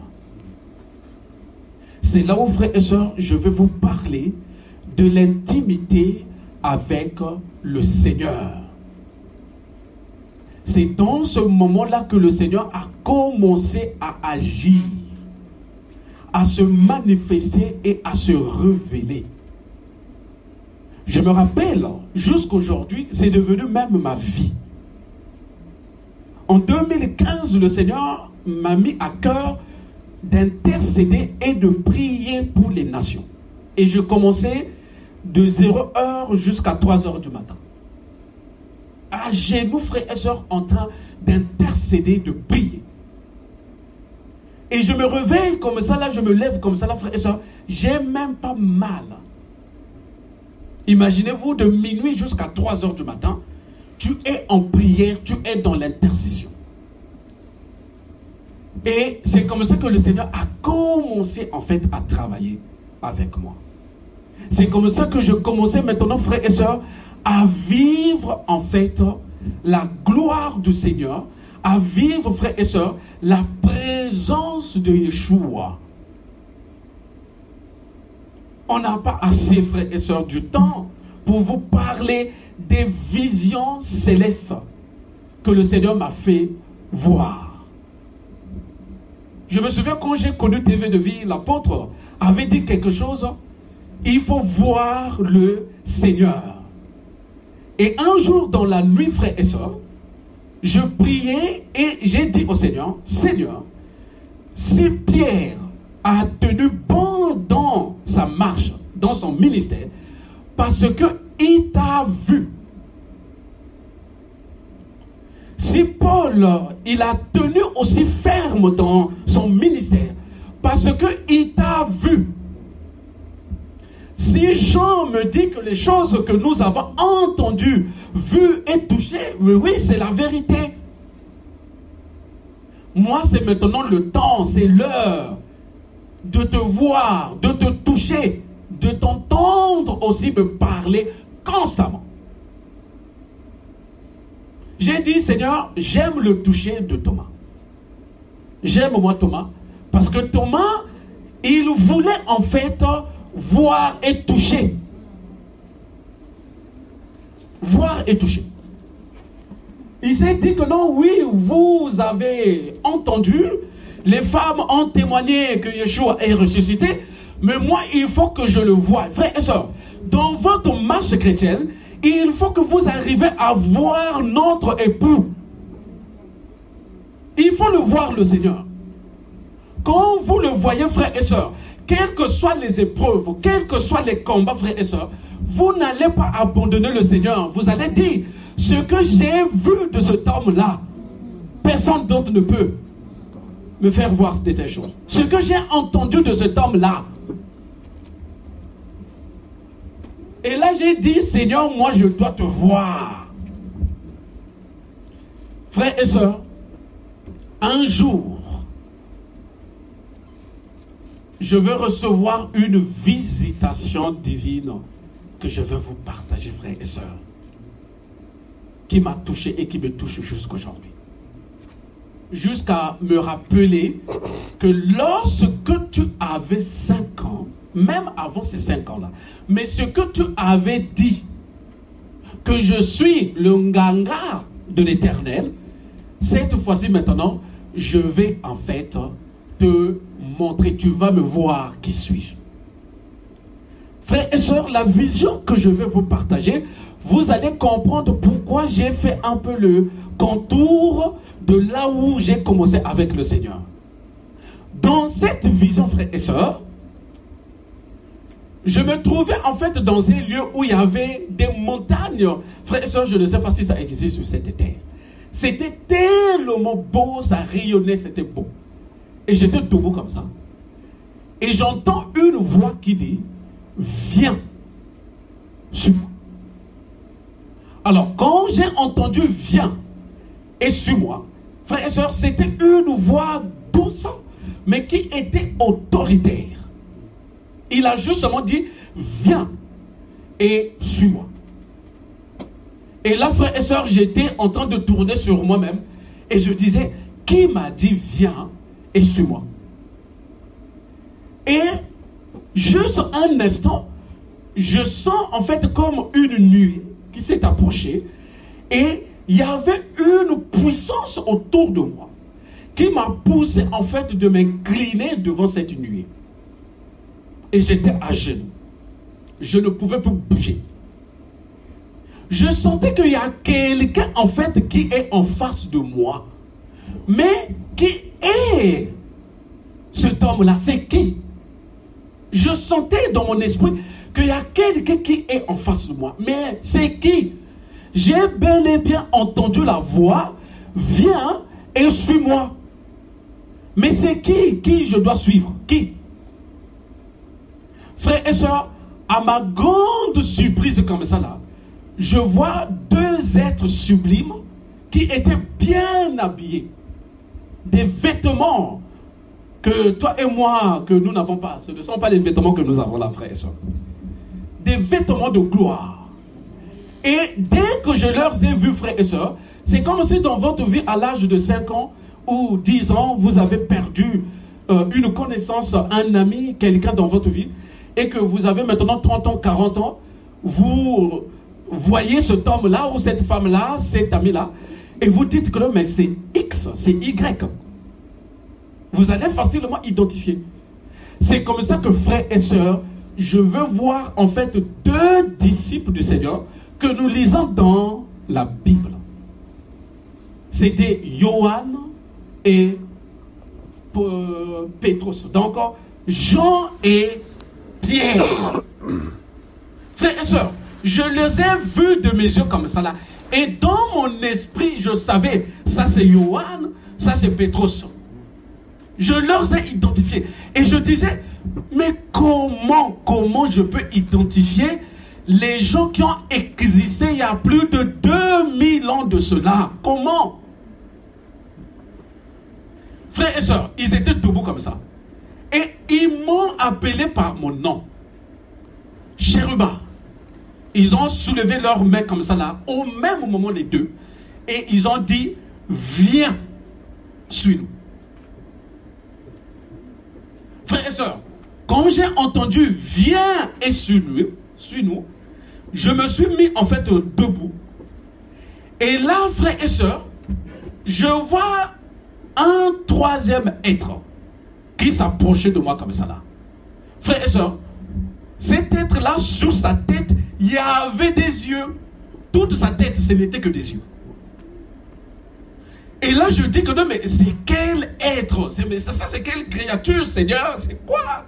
C'est là où, frères et sœurs, je vais vous parler de l'intimité avec le Seigneur. C'est dans ce moment-là que le Seigneur a commencé à agir, à se manifester et à se révéler. Je me rappelle, jusqu'aujourd'hui, c'est devenu même ma vie. En 2015, le Seigneur m'a mis à cœur d'intercéder et de prier pour les nations. Et je commençais de 0h jusqu'à 3h du matin. À genoux, frères et sœurs, en train d'intercéder, de prier. Et je me réveille comme ça, là, je me lève comme ça, là, frères et sœurs. J'ai même pas mal. Imaginez-vous, de minuit jusqu'à 3h du matin, tu es en prière, tu es dans l'intercession. Et c'est comme ça que le Seigneur a commencé en fait à travailler avec moi. C'est comme ça que je commençais maintenant, frères et sœurs, à vivre en fait la gloire du Seigneur, à vivre, frères et sœurs, la présence de Yeshua. On n'a pas assez, frères et sœurs, du temps pour vous parler des visions célestes que le Seigneur m'a fait voir. Je me souviens quand j'ai connu TV de Vie, l'apôtre avait dit quelque chose. Il faut voir le Seigneur. Et un jour dans la nuit, frères et sœurs, je priais et j'ai dit au Seigneur, Seigneur, si Pierre a tenu bon dans sa marche, dans son ministère, parce qu'il t'a vu. Si Paul, il a tenu aussi ferme dans son ministère, parce qu'il t'a vu. Si Jean me dit que les choses que nous avons entendues, vues et touchées, oui, c'est la vérité. Moi, c'est maintenant le temps, c'est l'heure de te voir, de te toucher, de t'entendre aussi me parler constamment. J'ai dit, Seigneur, j'aime le toucher de Thomas. J'aime moi Thomas, parce que Thomas, il voulait en fait voir et toucher. Voir et toucher. Il s'est dit que non, oui, vous avez entendu, les femmes ont témoigné que Yeshua est ressuscité, mais moi, il faut que je le voie. Frères et sœurs, dans votre marche chrétienne, il faut que vous arriviez à voir notre époux. Il faut le voir, le Seigneur. Quand vous le voyez, frères et sœurs, quelles que soient les épreuves, quels que soient les combats, frères et sœurs, vous n'allez pas abandonner le Seigneur. Vous allez dire, ce que j'ai vu de cet homme-là, personne d'autre ne peut me faire voir de telles choses. Ce que j'ai entendu de cet homme-là. Et là, j'ai dit, Seigneur, moi, je dois te voir. Frères et sœurs, un jour, je veux recevoir une visitation divine que je veux vous partager, frères et sœurs, qui m'a touché et qui me touche jusqu'aujourd'hui. Jusqu'à me rappeler que lorsque tu avais 5 ans, même avant ces 5 ans-là, mais ce que tu avais dit, que je suis le Nganga de l'Éternel, cette fois-ci maintenant, je vais en fait te montrer, tu vas me voir qui suis-je. Frères et sœurs, la vision que je vais vous partager, vous allez comprendre pourquoi j'ai fait un peu le contour de là où j'ai commencé avec le Seigneur. Dans cette vision, frères et sœurs, je me trouvais en fait dans un lieu où il y avait des montagnes. Frères et sœurs, je ne sais pas si ça existe sur cette terre. C'était tellement beau, ça rayonnait, c'était beau. Et j'étais debout comme ça. Et j'entends une voix qui dit, viens, suis-moi. Alors, quand j'ai entendu viens et suis-moi, frères et sœurs, c'était une voix douce, mais qui était autoritaire. Il a justement dit, viens et suis-moi. Et là, frères et sœurs, j'étais en train de tourner sur moi-même et je disais, qui m'a dit viens et suis-moi? Et juste un instant, je sens en fait comme une nuée qui s'est approchée et il y avait une puissance autour de moi qui m'a poussé en fait de m'incliner devant cette nuée. Et j'étais à genoux. Je ne pouvais plus bouger. Je sentais qu'il y a quelqu'un en fait qui est en face de moi. Mais qui est cet homme-là? C'est qui? Je sentais dans mon esprit qu'il y a quelqu'un qui est en face de moi. Mais c'est qui? J'ai bel et bien entendu la voix, viens et suis-moi. Mais c'est qui je dois suivre? Qui? Frères et sœurs, à ma grande surprise comme ça là, je vois 2 êtres sublimes qui étaient bien habillés. des vêtements que toi et moi, que nous n'avons pas. Ce ne sont pas les vêtements que nous avons là, frère et soeur. Des vêtements de gloire. Et dès que je leur ai vus, frères et sœurs, c'est comme si dans votre vie, à l'âge de 5 ans ou 10 ans, vous avez perdu une connaissance, un ami, quelqu'un dans votre vie, et que vous avez maintenant 30 ans, 40 ans, vous voyez cet homme-là ou cette femme-là, cet ami-là, et vous dites que non, mais c'est X, c'est Y. Vous allez facilement identifier. C'est comme ça que, frères et sœurs, je veux voir en fait 2 disciples du Seigneur que nous lisons dans la Bible. C'était Johan et Pétrus. Donc, Jean et Pierre. Frères et sœurs, je les ai vus de mes yeux comme ça là. Et dans mon esprit, je savais, ça c'est Johan, ça c'est Pétrus. Je leur ai identifiés. Et je disais, mais comment je peux identifier les gens qui ont existé il y a plus de 2000 ans de cela? Comment? Frères et sœurs, ils étaient debout comme ça. Et ils m'ont appelé par mon nom. Chérubin. Ils ont soulevé leurs mains comme ça là, au même moment les deux. Et ils ont dit, viens, suis-nous. Frères et sœurs, quand j'ai entendu, viens et suis-nous, je me suis mis en fait debout. Et là, frères et sœurs, je vois un 3e être qui s'approchait de moi comme ça là. Frères et sœurs, cet être-là, sur sa tête, il y avait des yeux. Toute sa tête, ce n'était que des yeux. Et là, je dis que non, mais c'est quel être? C'est quelle créature, Seigneur? C'est quoi?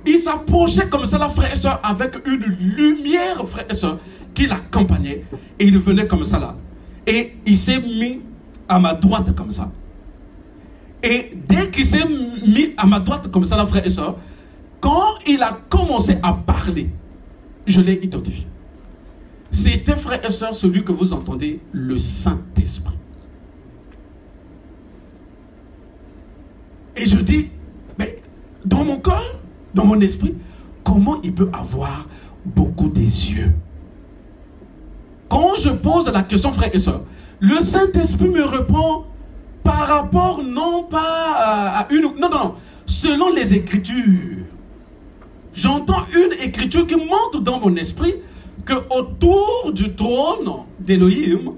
Il s'approchait comme ça, là, frère et soeur, avec une lumière, frère et soeur, qui l'accompagnait. Et il venait comme ça, là. Et il s'est mis à ma droite, comme ça. Et dès qu'il s'est mis à ma droite, comme ça, là, frère et soeur, quand il a commencé à parler, je l'ai identifié. C'était, frère et soeur, celui que vous entendez, le Saint-Esprit. Et je dis, mais dans mon cœur, dans mon esprit, comment il peut avoir beaucoup des yeux? Quand je pose la question, frère et soeur, le Saint-Esprit me répond par rapport non pas à une... Non, selon les Écritures. J'entends une écriture qui montre dans mon esprit que autour du trône d'Élohim,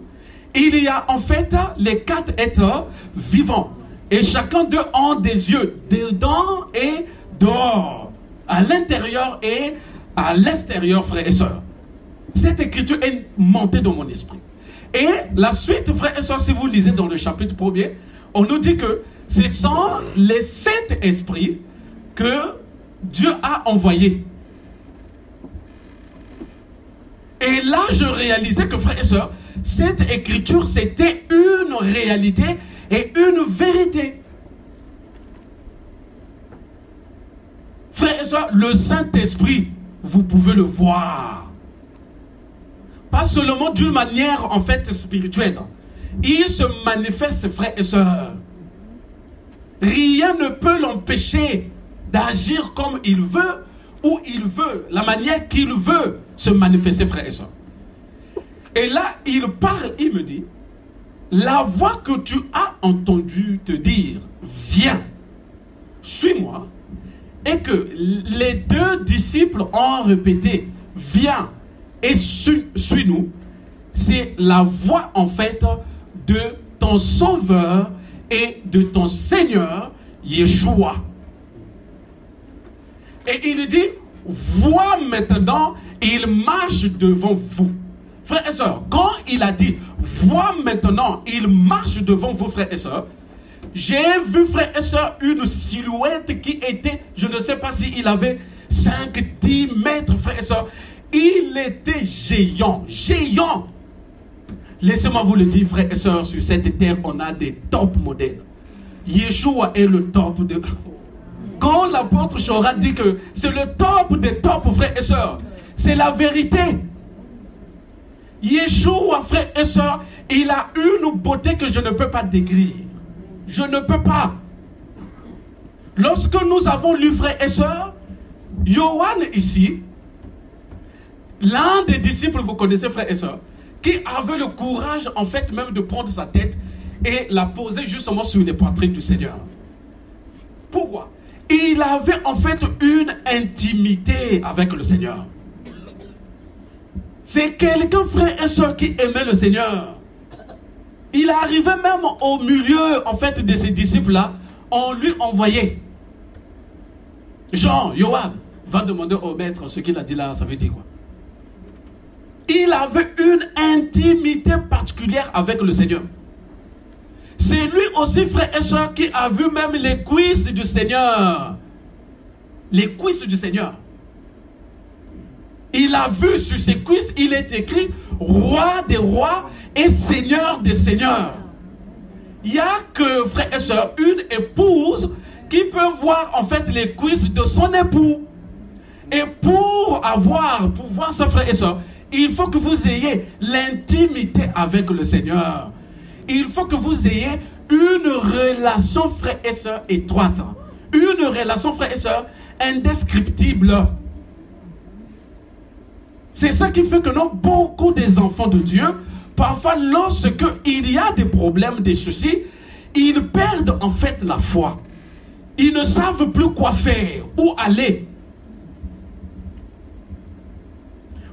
il y a en fait les 4 êtres vivants. Et chacun d'eux a des yeux, dedans et dehors, à l'intérieur et à l'extérieur, frères et sœurs. Cette écriture est montée dans mon esprit. Et la suite, frères et sœurs, si vous lisez dans le chapitre 1er, on nous dit que ce sont les 7 esprits que Dieu a envoyés. Et là, je réalisais que, frères et sœurs, cette écriture, c'était une réalité et une vérité. Frères et sœurs, le Saint-Esprit, vous pouvez le voir. Pas seulement d'une manière, en fait, spirituelle. Il se manifeste, frères et sœurs. Rien ne peut l'empêcher d'agir comme il veut, où il veut, la manière qu'il veut se manifester, frères et sœurs. Et là, il parle, il me dit, la voix que tu as entendue te dire, viens, suis-moi, et que les 2 disciples ont répété, viens et suis-nous, c'est la voix en fait de ton Sauveur et de ton Seigneur, Yeshua. Et il dit, vois maintenant, il marche devant vous. Frères et sœurs, quand il a dit, vois maintenant, il marche devant vous, frères et sœurs, j'ai vu, frères et sœurs, une silhouette qui était, je ne sais pas s'il avait 5-10 mètres, frères et sœurs. Il était géant, géant. Laissez-moi vous le dire, frères et sœurs, sur cette terre, on a des top modèles. Yeshua est le top de... Quand l'apôtre Chora dit que c'est le top des tops, frères et sœurs, c'est la vérité. Yeshua, frères et sœurs, il a une beauté que je ne peux pas décrire. Je ne peux pas. Lorsque nous avons lu, frères et sœurs, Yohan ici, l'un des disciples, vous connaissez, frères et sœurs, qui avait le courage, en fait, même de prendre sa tête et la poser justement sur les poitrines du Seigneur. Pourquoi? Il avait en fait une intimité avec le Seigneur. C'est quelqu'un, frère et soeur, qui aimait le Seigneur. Il arrivait même au milieu, en fait, de ses disciples-là. On lui envoyait. Jean, Yohan, va demander au maître ce qu'il a dit là, ça veut dire quoi? Il avait une intimité particulière avec le Seigneur. C'est lui aussi, frère et soeur, qui a vu même les cuisses du Seigneur. Les cuisses du Seigneur. Il a vu sur ses cuisses, il est écrit roi des rois et seigneur des seigneurs. Il n'y a que, frère et soeur, une épouse qui peut voir en fait les cuisses de son époux. Et pour voir ça, frère et soeur, il faut que vous ayez l'intimité avec le Seigneur. Il faut que vous ayez une relation, frère et soeur, étroite. Une relation, frère et soeur, indescriptible. C'est ça qui fait que beaucoup des enfants de Dieu, parfois lorsqu'il y a des problèmes, des soucis, ils perdent en fait la foi. Ils ne savent plus quoi faire, où aller.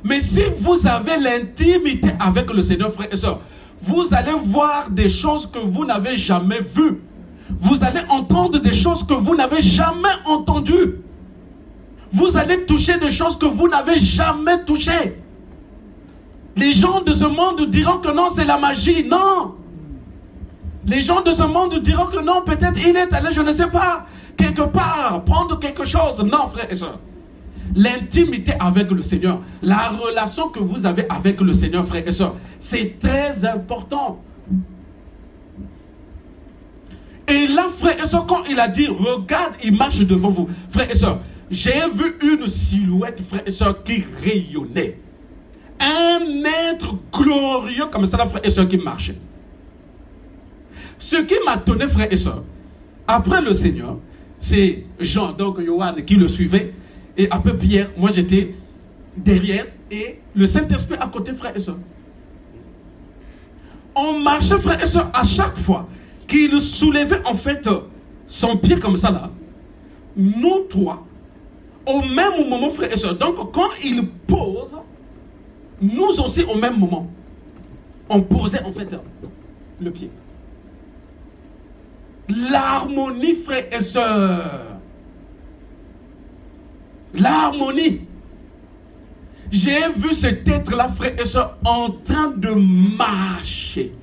Mais si vous avez l'intimité avec le Seigneur, frère et soeur, vous allez voir des choses que vous n'avez jamais vues. Vous allez entendre des choses que vous n'avez jamais entendues. Vous allez toucher des choses que vous n'avez jamais touchées. Les gens de ce monde diront que non, c'est la magie. Non. Les gens de ce monde diront que non, peut-être il est allé, je ne sais pas, quelque part, prendre quelque chose. Non, frère et soeur. L'intimité avec le Seigneur, la relation que vous avez avec le Seigneur, frère et soeur, c'est très important. Et là, frère et soeur, quand il a dit, regarde, il marche devant vous. Frère et soeur, j'ai vu une silhouette, frère et soeur, qui rayonnait. Un être glorieux comme ça, frère et soeur, qui marchait. Ce qui m'a donné, frère et soeur, après le Seigneur, c'est Jean, donc Yohan, qui le suivait. Et après Pierre, moi j'étais derrière et le Saint-Esprit à côté, frère et soeur. On marchait, frère et soeur, à chaque fois qu'il soulevait en fait son pied comme ça là, nous trois, au même moment, frère et soeur. Donc quand il pose, nous aussi au même moment, on posait en fait le pied. L'harmonie, frère et soeur. L'harmonie. J'ai vu cet être-là, frère et soeur, en train de marcher.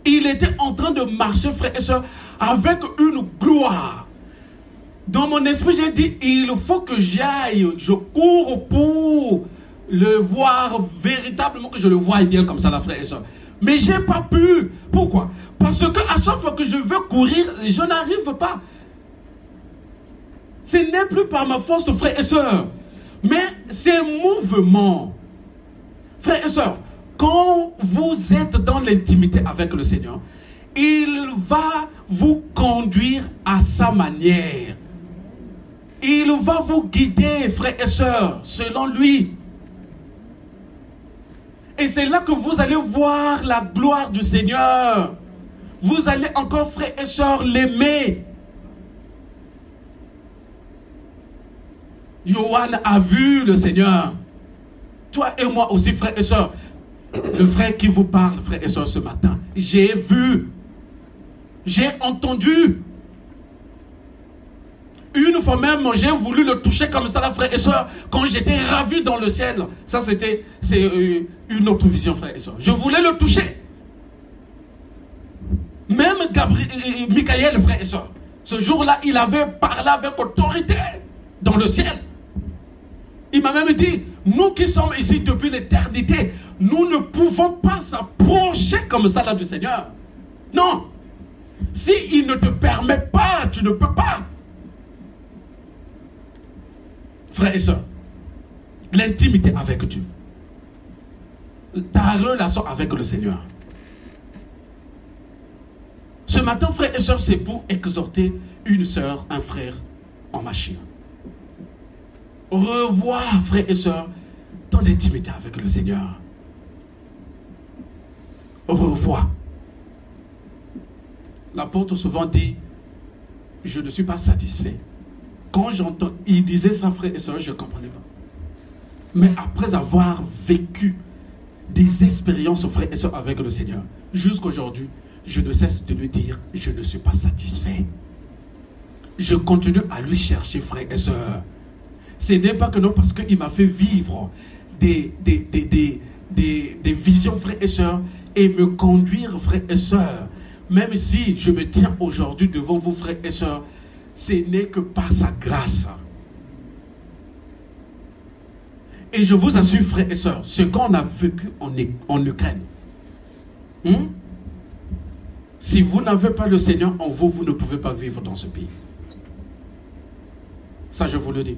Il était en train de marcher, frère et soeur, avec une gloire. Dans mon esprit, j'ai dit, il faut que j'aille, je cours pour le voir véritablement, que je le voie bien comme ça, là, frère et soeur. Mais je n'ai pas pu. Pourquoi? Parce que à chaque fois que je veux courir, je n'arrive pas. Ce n'est plus par ma force, frères et sœurs, mais c'est mouvement. Frères et sœurs, quand vous êtes dans l'intimité avec le Seigneur, il va vous conduire à sa manière. Il va vous guider, frères et sœurs, selon lui. Et c'est là que vous allez voir la gloire du Seigneur. Vous allez encore, frères et sœurs, l'aimer. Yohan a vu le Seigneur. Toi et moi aussi, frères et sœurs. Le frère qui vous parle, frères et sœurs, ce matin. J'ai vu. J'ai entendu. Une fois même, j'ai voulu le toucher comme ça, là, frères et sœurs, quand j'étais ravi dans le ciel. Ça, c'est une autre vision, frères et sœurs. Je voulais le toucher. Même Michael, frères et sœurs, ce jour-là, il avait parlé avec autorité dans le ciel. Il m'a même dit, nous qui sommes ici depuis l'éternité, nous ne pouvons pas s'approcher comme ça là du Seigneur. Non. S'il ne te permet pas, tu ne peux pas. Frères et sœurs, l'intimité avec Dieu, ta relation avec le Seigneur, Ce matin, frères et sœurs, c'est pour exhorter une sœur, un frère en machine. Revoir, frères et sœurs, dans l'intimité avec le Seigneur. Revoir. L'apôtre souvent dit, je ne suis pas satisfait. Quand j'entends, il disait ça, frères et sœurs, je ne comprenais pas. Mais après avoir vécu des expériences, frères et sœurs, avec le Seigneur, jusqu'aujourd'hui, je ne cesse de lui dire, je ne suis pas satisfait. Je continue à lui chercher, frères et sœurs. Ce n'est pas que non, parce qu'il m'a fait vivre des visions, frères et sœurs, et me conduire, frères et sœurs. Même si je me tiens aujourd'hui devant vous, frères et sœurs, ce n'est que par sa grâce. Et je vous assure, frères et sœurs, ce qu'on a vécu en Ukraine, si vous n'avez pas le Seigneur en vous, vous ne pouvez pas vivre dans ce pays. Ça, je vous le dis.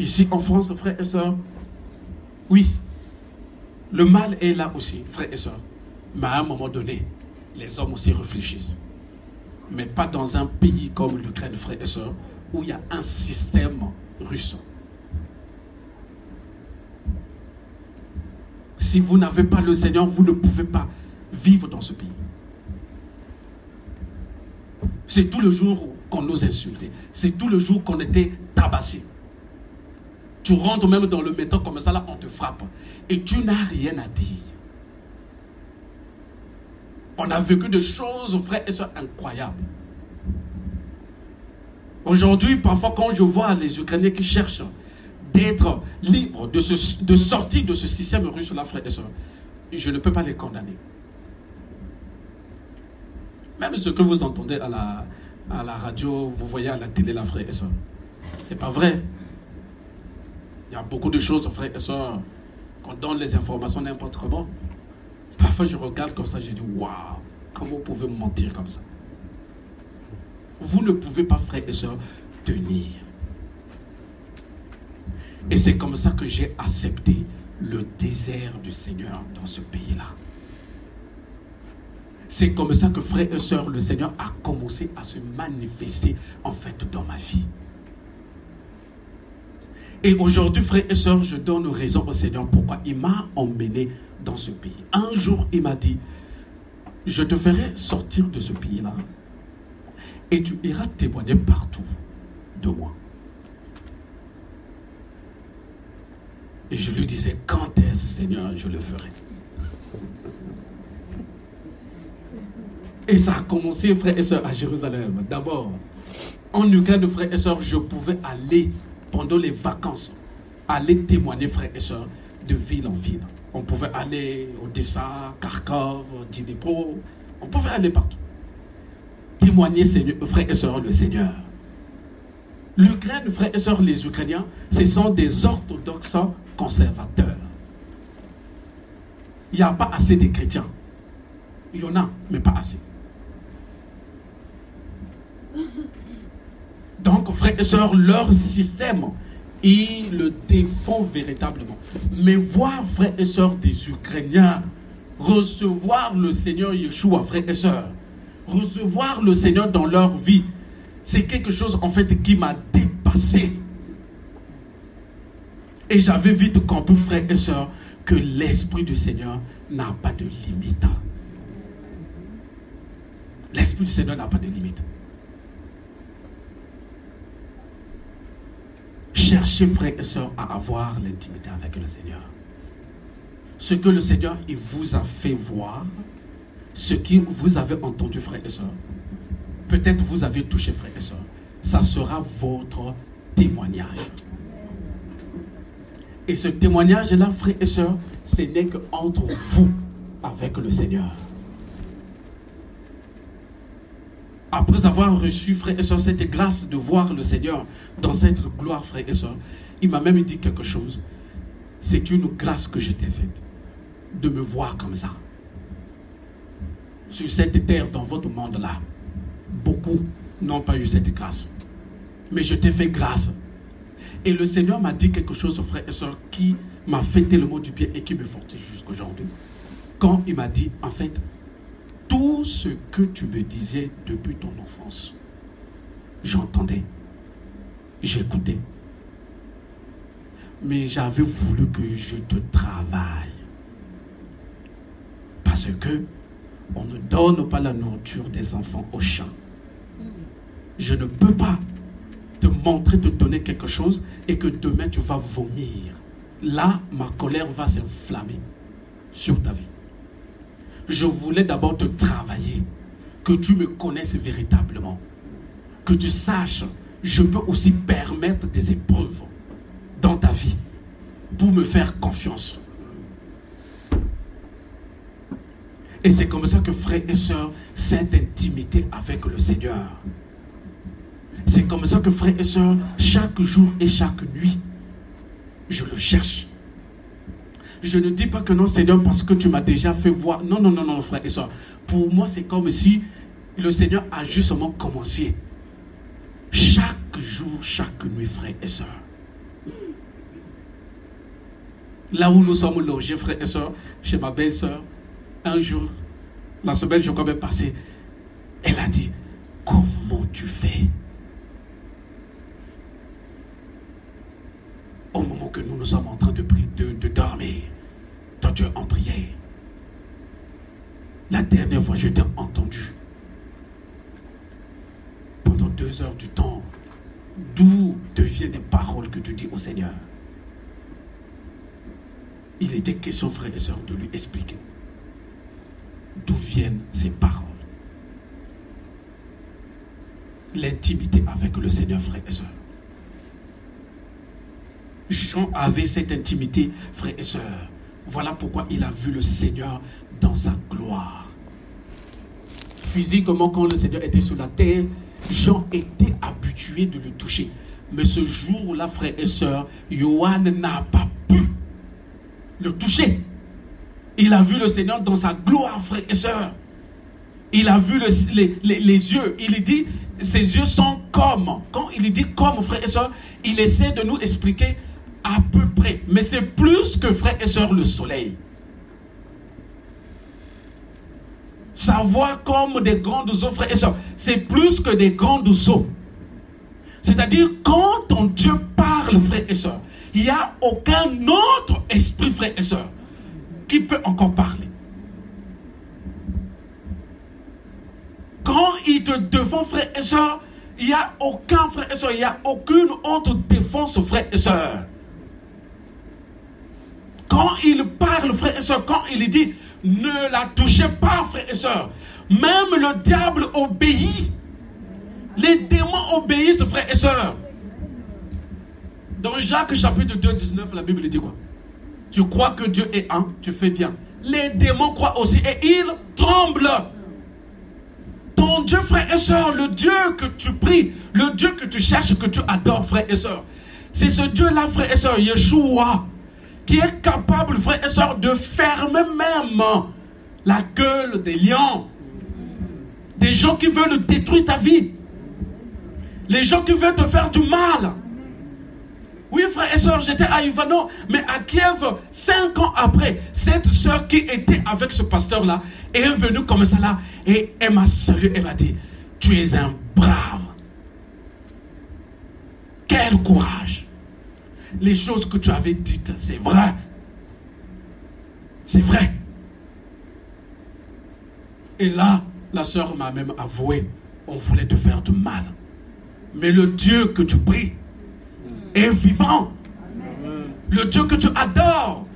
Ici en France, frères et sœurs, oui, le mal est là aussi, frères et sœurs. Mais à un moment donné, les hommes aussi réfléchissent. Mais pas dans un pays comme l'Ukraine, frères et sœurs, où il y a un système russe. Si vous n'avez pas le Seigneur, vous ne pouvez pas vivre dans ce pays. C'est tout le jour qu'on nous insultait. C'est tout le jour qu'on était tabassés. Tu rentres même dans le métro comme ça, là, on te frappe. Et tu n'as rien à dire. On a vécu des choses, frères et sœurs, incroyables. Aujourd'hui, parfois, quand je vois les Ukrainiens qui cherchent d'être libres, de sortir de ce système russe-là, frères et sœurs, je ne peux pas les condamner. Même ce que vous entendez à la radio, vous voyez à la télé, là, frères et sœurs, c'est pas vrai. Il y a beaucoup de choses, frères et sœurs, qu'on donne les informations n'importe comment. Parfois, je regarde comme ça, je dis, waouh, comment vous pouvez mentir comme ça? Vous ne pouvez pas, frères et sœurs, tenir. Et c'est comme ça que j'ai accepté le désert du Seigneur dans ce pays-là. C'est comme ça que, frères et sœurs, le Seigneur a commencé à se manifester, en fait, dans ma vie. Et aujourd'hui, frères et sœurs, je donne raison au Seigneur pourquoi il m'a emmené dans ce pays. Un jour, il m'a dit, je te ferai sortir de ce pays-là et tu iras témoigner partout de moi. Et je lui disais, quand est-ce, Seigneur, je le ferai? Et ça a commencé, frères et sœurs, à Jérusalem. D'abord, en Ukraine, frères et sœurs, je pouvais aller pendant les vacances, aller témoigner, frères et sœurs, de ville en ville. On pouvait aller au Odessa, Kharkov, Dnipro, on pouvait aller partout. Témoigner, frères et sœurs, le Seigneur. L'Ukraine, frères et sœurs, les Ukrainiens, ce sont des orthodoxes conservateurs. Il n'y a pas assez de chrétiens. Il y en a, mais pas assez. Donc, frères et sœurs, leur système, ils le défendent véritablement. Mais voir, frères et sœurs, des Ukrainiens recevoir le Seigneur Yeshua, frères et sœurs, recevoir le Seigneur dans leur vie, c'est quelque chose, en fait, qui m'a dépassé. Et j'avais vite compris, frères et sœurs, que l'Esprit du Seigneur n'a pas de limite. L'Esprit du Seigneur n'a pas de limite. Cherchez, frères et sœurs, à avoir l'intimité avec le Seigneur. Ce que le Seigneur il vous a fait voir, ce que vous avez entendu, frères et sœurs, peut-être vous avez touché, frères et sœurs, ça sera votre témoignage. Et ce témoignage-là, frères et sœurs, ce n'est qu'entre vous avec le Seigneur. Après avoir reçu, frères et sœurs, cette grâce de voir le Seigneur dans cette gloire, frères et sœurs, il m'a même dit quelque chose. C'est une grâce que je t'ai faite, de me voir comme ça. Sur cette terre, dans votre monde-là, beaucoup n'ont pas eu cette grâce. Mais je t'ai fait grâce. Et le Seigneur m'a dit quelque chose, frères et sœurs, qui m'a fait tellement du bien et qui me fortifie jusqu'aujourd'hui. Quand il m'a dit, en fait, tout ce que tu me disais depuis ton enfance, j'entendais, j'écoutais. Mais j'avais voulu que je te travaille. Parce que on ne donne pas la nourriture des enfants aux chats. Je ne peux pas te montrer, te donner quelque chose et que demain tu vas vomir. Là, ma colère va s'enflammer sur ta vie. Je voulais d'abord te travailler, que tu me connaisses véritablement, que tu saches, je peux aussi permettre des épreuves dans ta vie pour me faire confiance. Et c'est comme ça que frères et sœurs, cette intimité avec le Seigneur. C'est comme ça que frères et sœurs, chaque jour et chaque nuit, je le cherche. Je ne dis pas que non Seigneur parce que tu m'as déjà fait voir. Non, non, non, non frères et sœurs. Pour moi c'est comme si le Seigneur a justement commencé. Chaque jour, chaque nuit frères et sœurs. Là où nous sommes logés frères et sœurs, chez ma belle-sœur, un jour, la semaine je crois même passée, elle a dit, comment tu fais? Au moment que nous sommes en train de dormir, toi tu es en prière. La dernière fois je t'ai entendu. Pendant 2 heures du temps, d'où deviennent les paroles que tu dis au Seigneur? Il était question, frères et sœurs, de lui expliquer d'où viennent ces paroles. L'intimité avec le Seigneur, frères et sœurs. Jean avait cette intimité, frères et sœurs. Voilà pourquoi il a vu le Seigneur dans sa gloire. Physiquement, quand le Seigneur était sur la terre, Jean était habitué de le toucher. Mais ce jour-là, frères et sœurs, Johann n'a pas pu le toucher. Il a vu le Seigneur dans sa gloire, frères et sœurs. Il a vu les yeux. Il dit, ses yeux sont comme. Quand il dit comme, frères et sœurs, il essaie de nous expliquer à peu près. Mais c'est plus que, frères et sœurs, le soleil. Sa voix comme des grandes eaux, frères et sœurs. C'est plus que des grandes eaux. C'est-à-dire, quand ton Dieu parle, frères et sœurs, il n'y a aucun autre esprit, frères et sœurs, qui peut encore parler. Quand il te défend, frères et sœurs, il n'y a aucun frère et sœur, il n'y a aucune autre défense, frères et sœurs. Quand il parle, frères et sœurs, quand il dit ne la touchez pas, frères et sœurs, même le diable obéit. Les démons obéissent, frères et sœurs. Dans Jacques chapitre 2, 19, la Bible dit quoi? Tu crois que Dieu est un, tu fais bien. Les démons croient aussi et ils tremblent. Ton Dieu, frère et sœur, le Dieu que tu pries, le Dieu que tu cherches, que tu adores, frère et sœur, c'est ce Dieu-là, frère et sœur, Yeshua, qui est capable, frère et sœur, de fermer même la gueule des lions. Des gens qui veulent détruire ta vie. Les gens qui veulent te faire du mal. Oui, frère et sœur, j'étais à Ivano, mais à Kiev, 5 ans après, cette sœur qui était avec ce pasteur-là est venue comme ça là, et elle m'a salué, elle m'a dit, tu es un brave. Quel courage. Les choses que tu avais dites, c'est vrai. C'est vrai. Et là, la sœur m'a même avoué, on voulait te faire du mal. Mais le Dieu que tu pries est vivant. Le Dieu que tu adores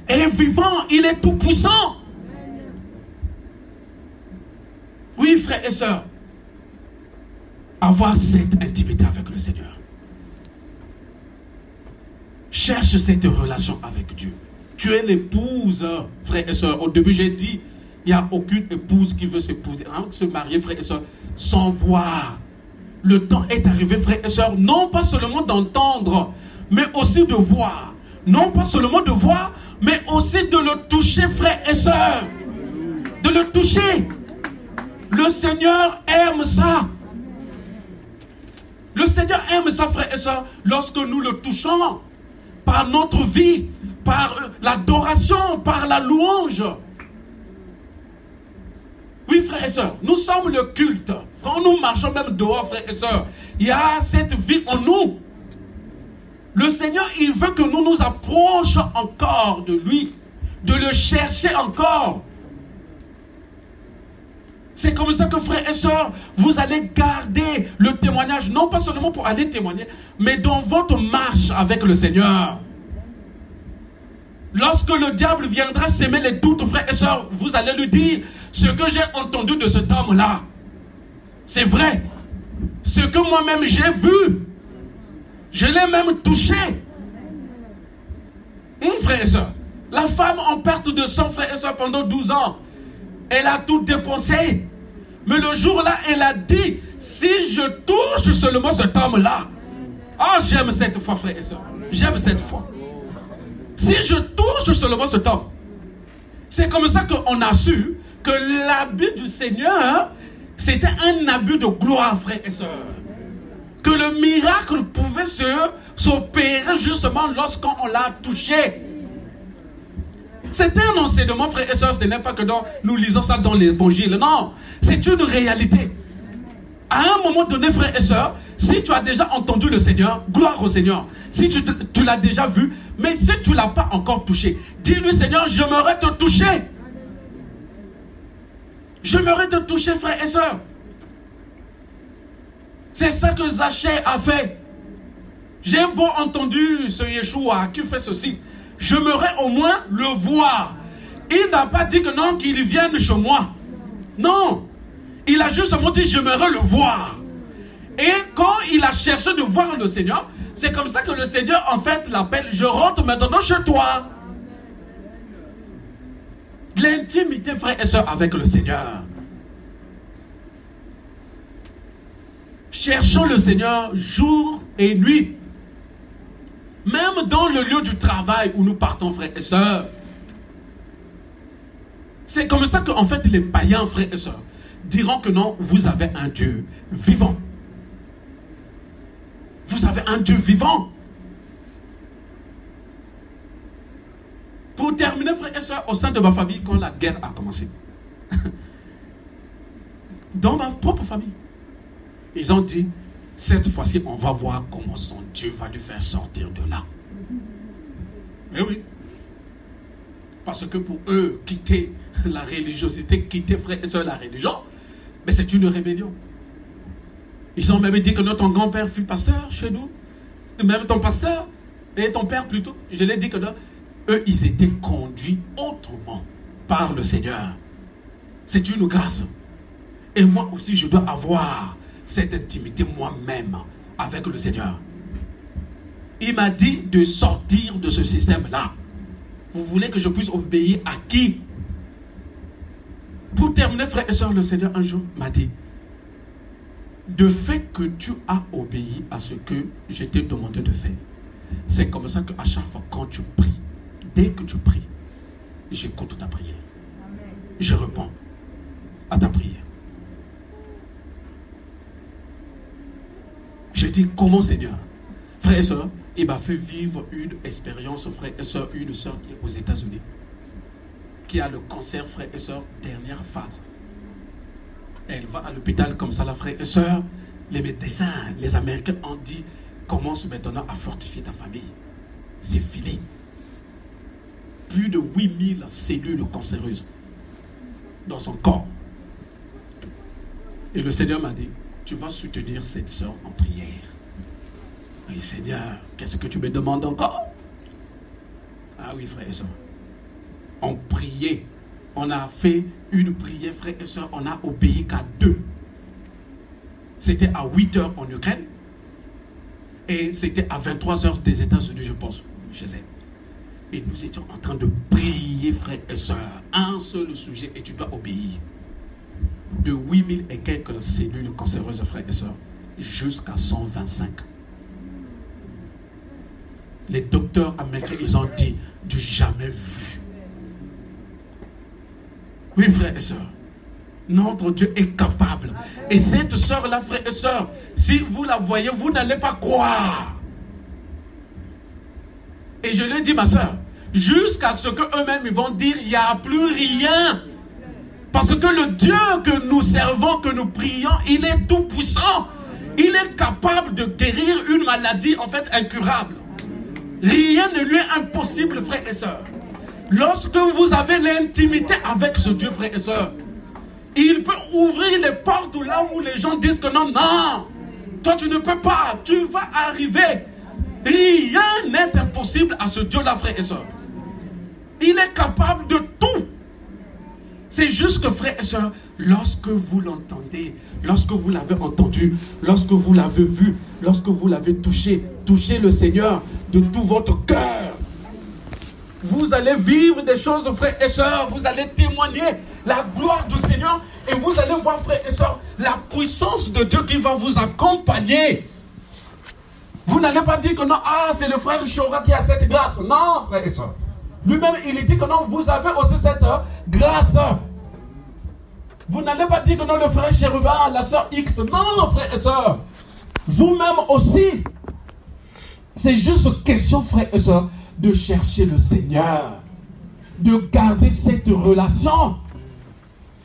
est vivant. Il est tout puissant. Oui, frères et sœurs, avoir cette intimité avec le Seigneur. Cherche cette relation avec Dieu. Tu es l'épouse, frères et sœurs. Au début, j'ai dit, il n'y a aucune épouse qui veut s'épouser, se marier, frères et sœurs, sans voir. Le temps est arrivé, frères et sœurs, non pas seulement d'entendre, mais aussi de voir. Non pas seulement de voir, mais aussi de le toucher, frères et sœurs. De le toucher. Le Seigneur aime ça. Le Seigneur aime ça, frères et sœurs, lorsque nous le touchons par notre vie, par l'adoration, par la louange. Oui, frères et sœurs, nous sommes le culte. Quand nous marchons même dehors, frères et sœurs, il y a cette vie en nous. Le Seigneur, il veut que nous nous approchions encore de lui, de le chercher encore. C'est comme ça que, frères et sœurs, vous allez garder le témoignage, non pas seulement pour aller témoigner, mais dans votre marche avec le Seigneur. Lorsque le diable viendra s'aimer les doutes, frères et sœurs, vous allez lui dire, ce que j'ai entendu de cet homme-là, c'est vrai. Ce que moi-même j'ai vu, je l'ai même touché. Frères et sœurs, la femme en perte de sang, frères et sœurs, pendant 12 ans, elle a tout dépensé. Mais le jour-là, elle a dit, si je touche seulement cet homme-là, j'aime cette foi, frères et sœurs, j'aime cette foi. Si je touche seulement cet homme, c'est comme ça qu'on a su que l'abus du Seigneur, c'était un abus de gloire, frères et sœurs. Que le miracle pouvait s'opérer justement lorsqu'on l'a touché. C'est un enseignement, frères et sœurs, ce n'est pas que nous lisons ça dans l'évangile. Non, c'est une réalité. À un moment donné, frères et sœurs, si tu as déjà entendu le Seigneur, gloire au Seigneur. Si tu l'as déjà vu, mais si tu ne l'as pas encore touché, dis-lui, Seigneur, j'aimerais te toucher. J'aimerais te toucher, frères et sœurs. C'est ça que Zachée a fait. J'ai beau entendu ce Yeshua qui fait ceci. J'aimerais au moins le voir. Il n'a pas dit que non, qu'il vienne chez moi. Non. Il a justement dit, j'aimerais le voir. Et quand il a cherché de voir le Seigneur, c'est comme ça que le Seigneur, en fait, l'appelle, je rentre maintenant chez toi. L'intimité, frères et sœurs, avec le Seigneur. Cherchons le Seigneur jour et nuit. Même dans le lieu du travail où nous partons, frères et sœurs. C'est comme ça qu'en fait, les païens, frères et sœurs, diront que non, vous avez un Dieu vivant. Vous avez un Dieu vivant. Pour terminer, frères et sœurs, au sein de ma famille, quand la guerre a commencé, dans ma propre famille, ils ont dit, cette fois-ci, on va voir comment son Dieu va lui faire sortir de là. Mais oui. Parce que pour eux, quitter la religiosité, quitter, frères et sœurs, la religion, mais c'est une rébellion. Ils ont même dit que notre grand-père fut pasteur chez nous. Même ton pasteur, et ton père plutôt. Je l'ai dit que non, eux, ils étaient conduits autrement par le Seigneur. C'est une grâce. Et moi aussi, je dois avoir cette intimité moi-même avec le Seigneur. Il m'a dit de sortir de ce système-là. Vous voulez que je puisse obéir à qui? Pour terminer, frères et sœurs, le Seigneur un jour m'a dit, de fait que tu as obéi à ce que je t'ai demandé de faire, c'est comme ça qu'à chaque fois quand tu pries, dès que tu pries, j'écoute ta prière. Je réponds à ta prière. J'ai dit, comment Seigneur? Frères et sœurs, il m'a fait vivre une expérience, frères et sœurs, une sœur qui est aux États-Unis, qui a le cancer, frères et sœurs, dernière phase. Elle va à l'hôpital comme ça, la frère et sœurs. Les médecins, les Américains ont dit, commence maintenant à fortifier ta famille. C'est fini. Plus de 8000 cellules cancéreuses dans son corps. Et le Seigneur m'a dit, tu vas soutenir cette sœur en prière. Oui, Seigneur, qu'est-ce que tu me demandes encore? Ah oui, frère et sœurs. On priait. On a fait une prière, frère et sœurs. On a obéi qu'à 2. C'était à 8h en Ukraine. Et c'était à 23h des États-Unis, je pense, chez elle. Et nous étions en train de prier, frères et sœurs. Un seul sujet et tu dois obéir. De 8000 et quelques cellules cancéreuses, frères et sœurs, jusqu'à 125. Les docteurs américains, ils ont dit du jamais vu. Oui, frères et sœurs, notre Dieu est capable. Et cette sœur-là, frères et sœurs, si vous la voyez, vous n'allez pas croire. Et je l'ai dit, ma sœur, jusqu'à ce qu'eux-mêmes ils vont dire, il n'y a plus rien. Parce que le Dieu que nous servons, que nous prions, il est tout puissant. Il est capable de guérir une maladie en fait incurable. Rien ne lui est impossible, frères et sœurs. Lorsque vous avez l'intimité avec ce Dieu, frères et sœurs, il peut ouvrir les portes là où les gens disent que non, non, toi tu ne peux pas, tu vas arriver. Rien n'est impossible à ce Dieu-là, frères et sœurs. Il est capable de tout. C'est juste que, frères et sœurs, lorsque vous l'entendez, lorsque vous l'avez entendu, lorsque vous l'avez vu, lorsque vous l'avez touché, touchez le Seigneur de tout votre cœur. Vous allez vivre des choses, frères et sœurs, vous allez témoigner la gloire du Seigneur et vous allez voir, frères et sœurs, la puissance de Dieu qui va vous accompagner. Vous n'allez pas dire que non, c'est le frère Chora qui a cette grâce. Non, frères et sœurs. Lui-même, il dit que non, vous avez aussi cette grâce. Vous n'allez pas dire que non, le frère Chérubin, la sœur X. Non, frères et sœurs. Vous-même aussi. C'est juste question, frères et sœurs, de chercher le Seigneur. De garder cette relation.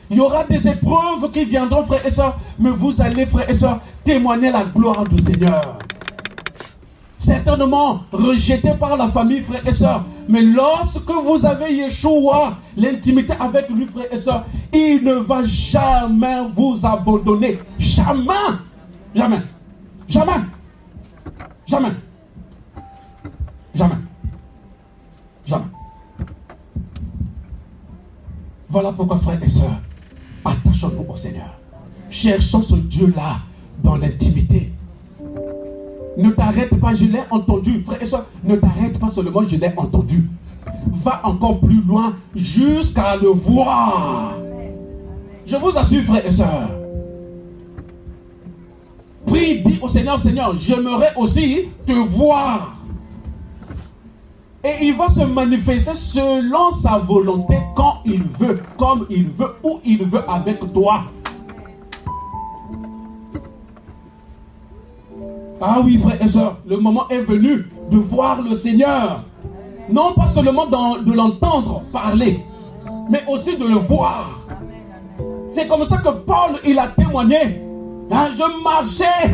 Il y aura des épreuves qui viendront, frères et sœurs. Mais vous allez, frères et sœurs, témoigner la gloire du Seigneur. Certainement rejeté par la famille, frères et sœurs. Mais lorsque vous avez Yeshua, l'intimité avec lui, frères et sœurs, il ne va jamais vous abandonner. Jamais. Jamais. Jamais. Jamais. Jamais. Jamais. Voilà pourquoi, frères et sœurs, attachons-nous au Seigneur. Cherchons ce Dieu-là dans l'intimité. Ne t'arrête pas, je l'ai entendu. Frère et soeur, ne t'arrête pas seulement, je l'ai entendu. Va encore plus loin jusqu'à le voir. Je vous assure, frère et soeur. Prie, dis au Seigneur, Seigneur, j'aimerais aussi te voir. Et il va se manifester selon sa volonté, quand il veut, comme il veut, où il veut avec toi. Ah oui, frères et sœurs, le moment est venu de voir le Seigneur. Non pas seulement de l'entendre parler, mais aussi de le voir. C'est comme ça que Paul, il a témoigné. Je marchais,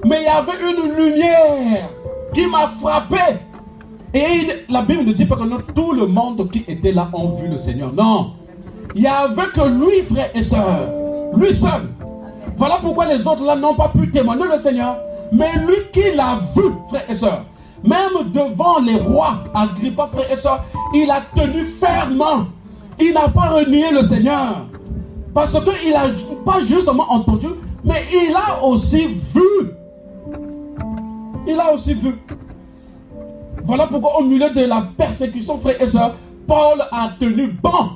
mais il y avait une lumière qui m'a frappé. Et la Bible ne dit pas que non, tout le monde qui était là ont vu le Seigneur. Non. Il n'y avait que lui, frères et sœurs. Lui seul. Voilà pourquoi les autres là n'ont pas pu témoigner le Seigneur. Mais lui qui l'a vu, frères et sœurs, même devant les rois, Agrippa, frères et sœurs, il a tenu fermement. Il n'a pas renié le Seigneur. Parce qu'il n'a pas justement entendu, mais il a aussi vu. Il a aussi vu. Voilà pourquoi au milieu de la persécution, frères et sœurs, Paul a tenu bon,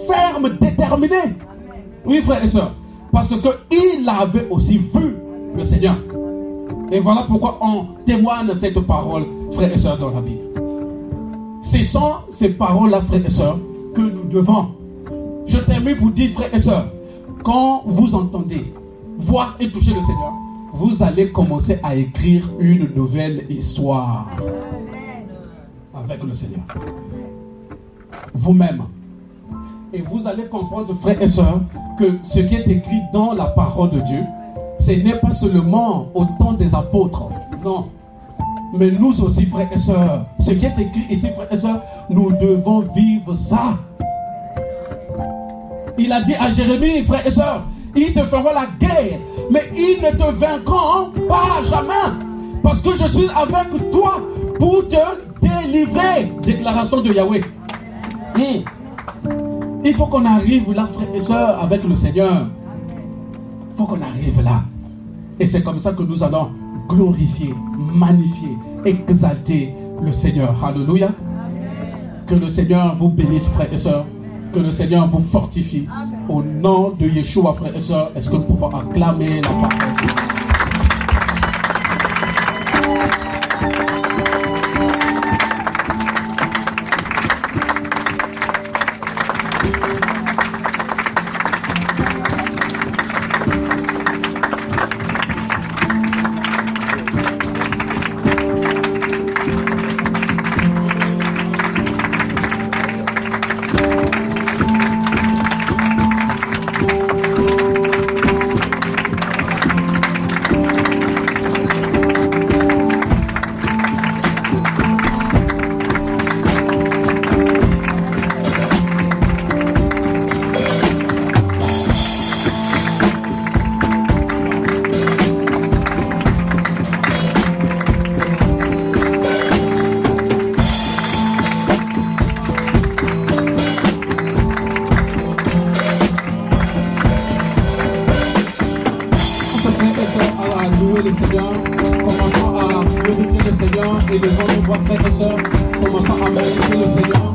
ferme, déterminé. Oui, frères et sœurs, parce qu'il avait aussi vu le Seigneur. Et voilà pourquoi on témoigne cette parole, frères et sœurs, dans la Bible. Ce sont ces paroles-là, frères et sœurs, que nous devons. Je termine pour dire, frères et sœurs, quand vous entendez voir et toucher le Seigneur, vous allez commencer à écrire une nouvelle histoire avec le Seigneur. Vous-même. Et vous allez comprendre, frères et sœurs, que ce qui est écrit dans la parole de Dieu, ce n'est pas seulement au temps des apôtres, non. Mais nous aussi, frères et sœurs, ce qui est écrit ici, frères et sœurs, nous devons vivre ça. Il a dit à Jérémie, frères et sœurs, ils te feront la guerre, mais ils ne te vaincront pas jamais. Parce que je suis avec toi pour te délivrer. Déclaration de Yahweh. Il faut qu'on arrive là, frères et sœurs, avec le Seigneur. Il faut qu'on arrive là. Et c'est comme ça que nous allons glorifier, magnifier, exalter le Seigneur. Alléluia. Que le Seigneur vous bénisse, frères et sœurs. Que le Seigneur vous fortifie. Au nom de Yeshua, frères et sœurs, est-ce que nous pouvons acclamer la parole de Dieu? louer le Seigneur. Commençons à glorifier le Seigneur et levons nos voix, frères et sœurs. Commençons à magnifier le Seigneur.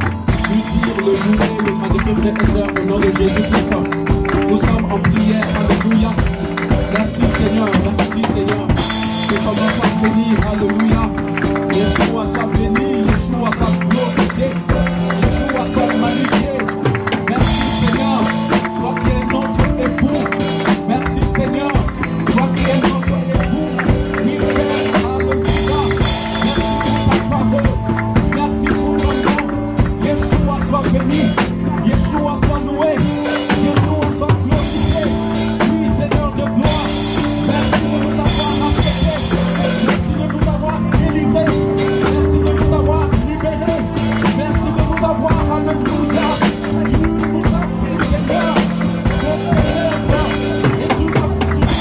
Lui dire, le louer, le magnifier, frères et sœurs, au nom de Jésus-Christ. Nous sommes en prière. Alléluia. Merci Seigneur. Merci Seigneur. Et commençons à bénir. Alléluia. Yeshua soit béni. Yeshua soit glorifié. Yeshua soit magnifié. Merci Seigneur. Toi qui es notre époux. Merci Seigneur. Toi qui es notre époux. Oui, Père. Alléluia. Merci pour ta parole. Merci pour ton nom. Yeshua soit béni. Yeshua soit loué. Yeshua soit glorifié. Oui, Seigneur de gloire. Merci de nous avoir acceptés. Merci de nous avoir délivrés. Merci de nous avoir libérés. Merci de nous avoir, alléluia. Tu nous as pris, Seigneur, de ténèbres. Et tu nous as portés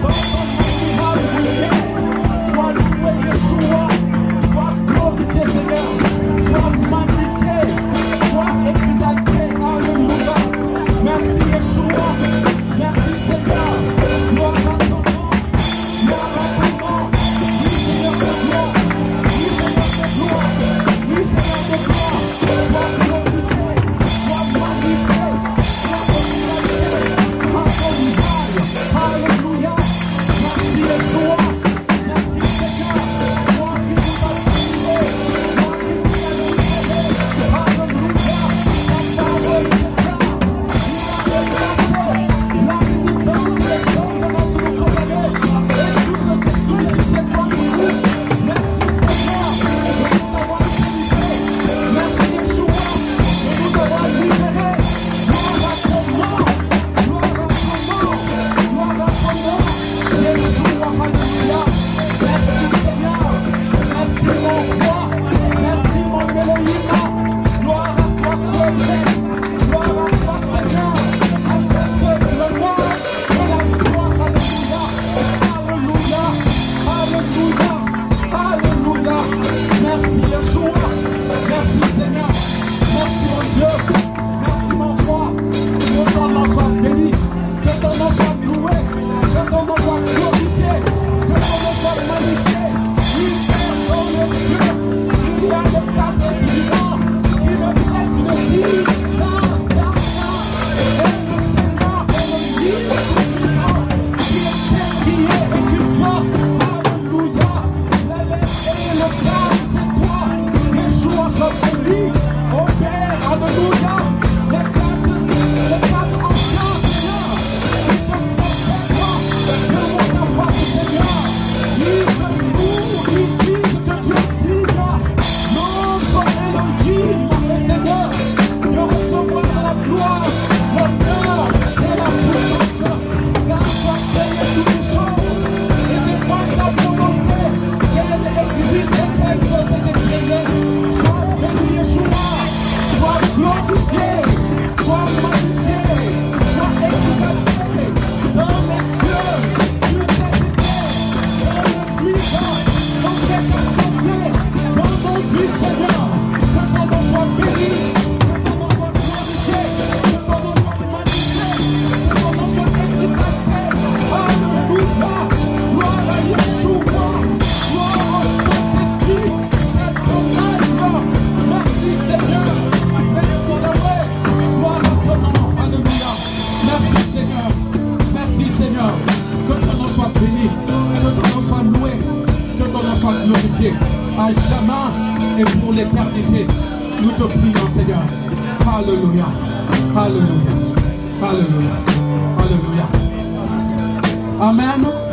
dans ton admirable lumière. Sois loué, Yeshua. Sois glorifié, Seigneur. Sois magnifié. Sois exalté, alléluia. Merci, Yeshua. Merci, Seigneur. Gloire à ton nom. Gloire à ton nom. Oui, Seigneur de gloire. Oui, Seigneur de gloire. Oui, Seigneur de gloire. Sois glorifié. Sois magnifié. Sois exalté. Alléluia. Merci, Yeshua. Merci, Seigneur. Toi qui nous as sauvés. Toi qui nous as libérés. Alléluia. Ta parole est là. À jamais et pour l'éternité, nous te prions, Seigneur. Alléluia. Alléluia. Alléluia. Alléluia. Amen.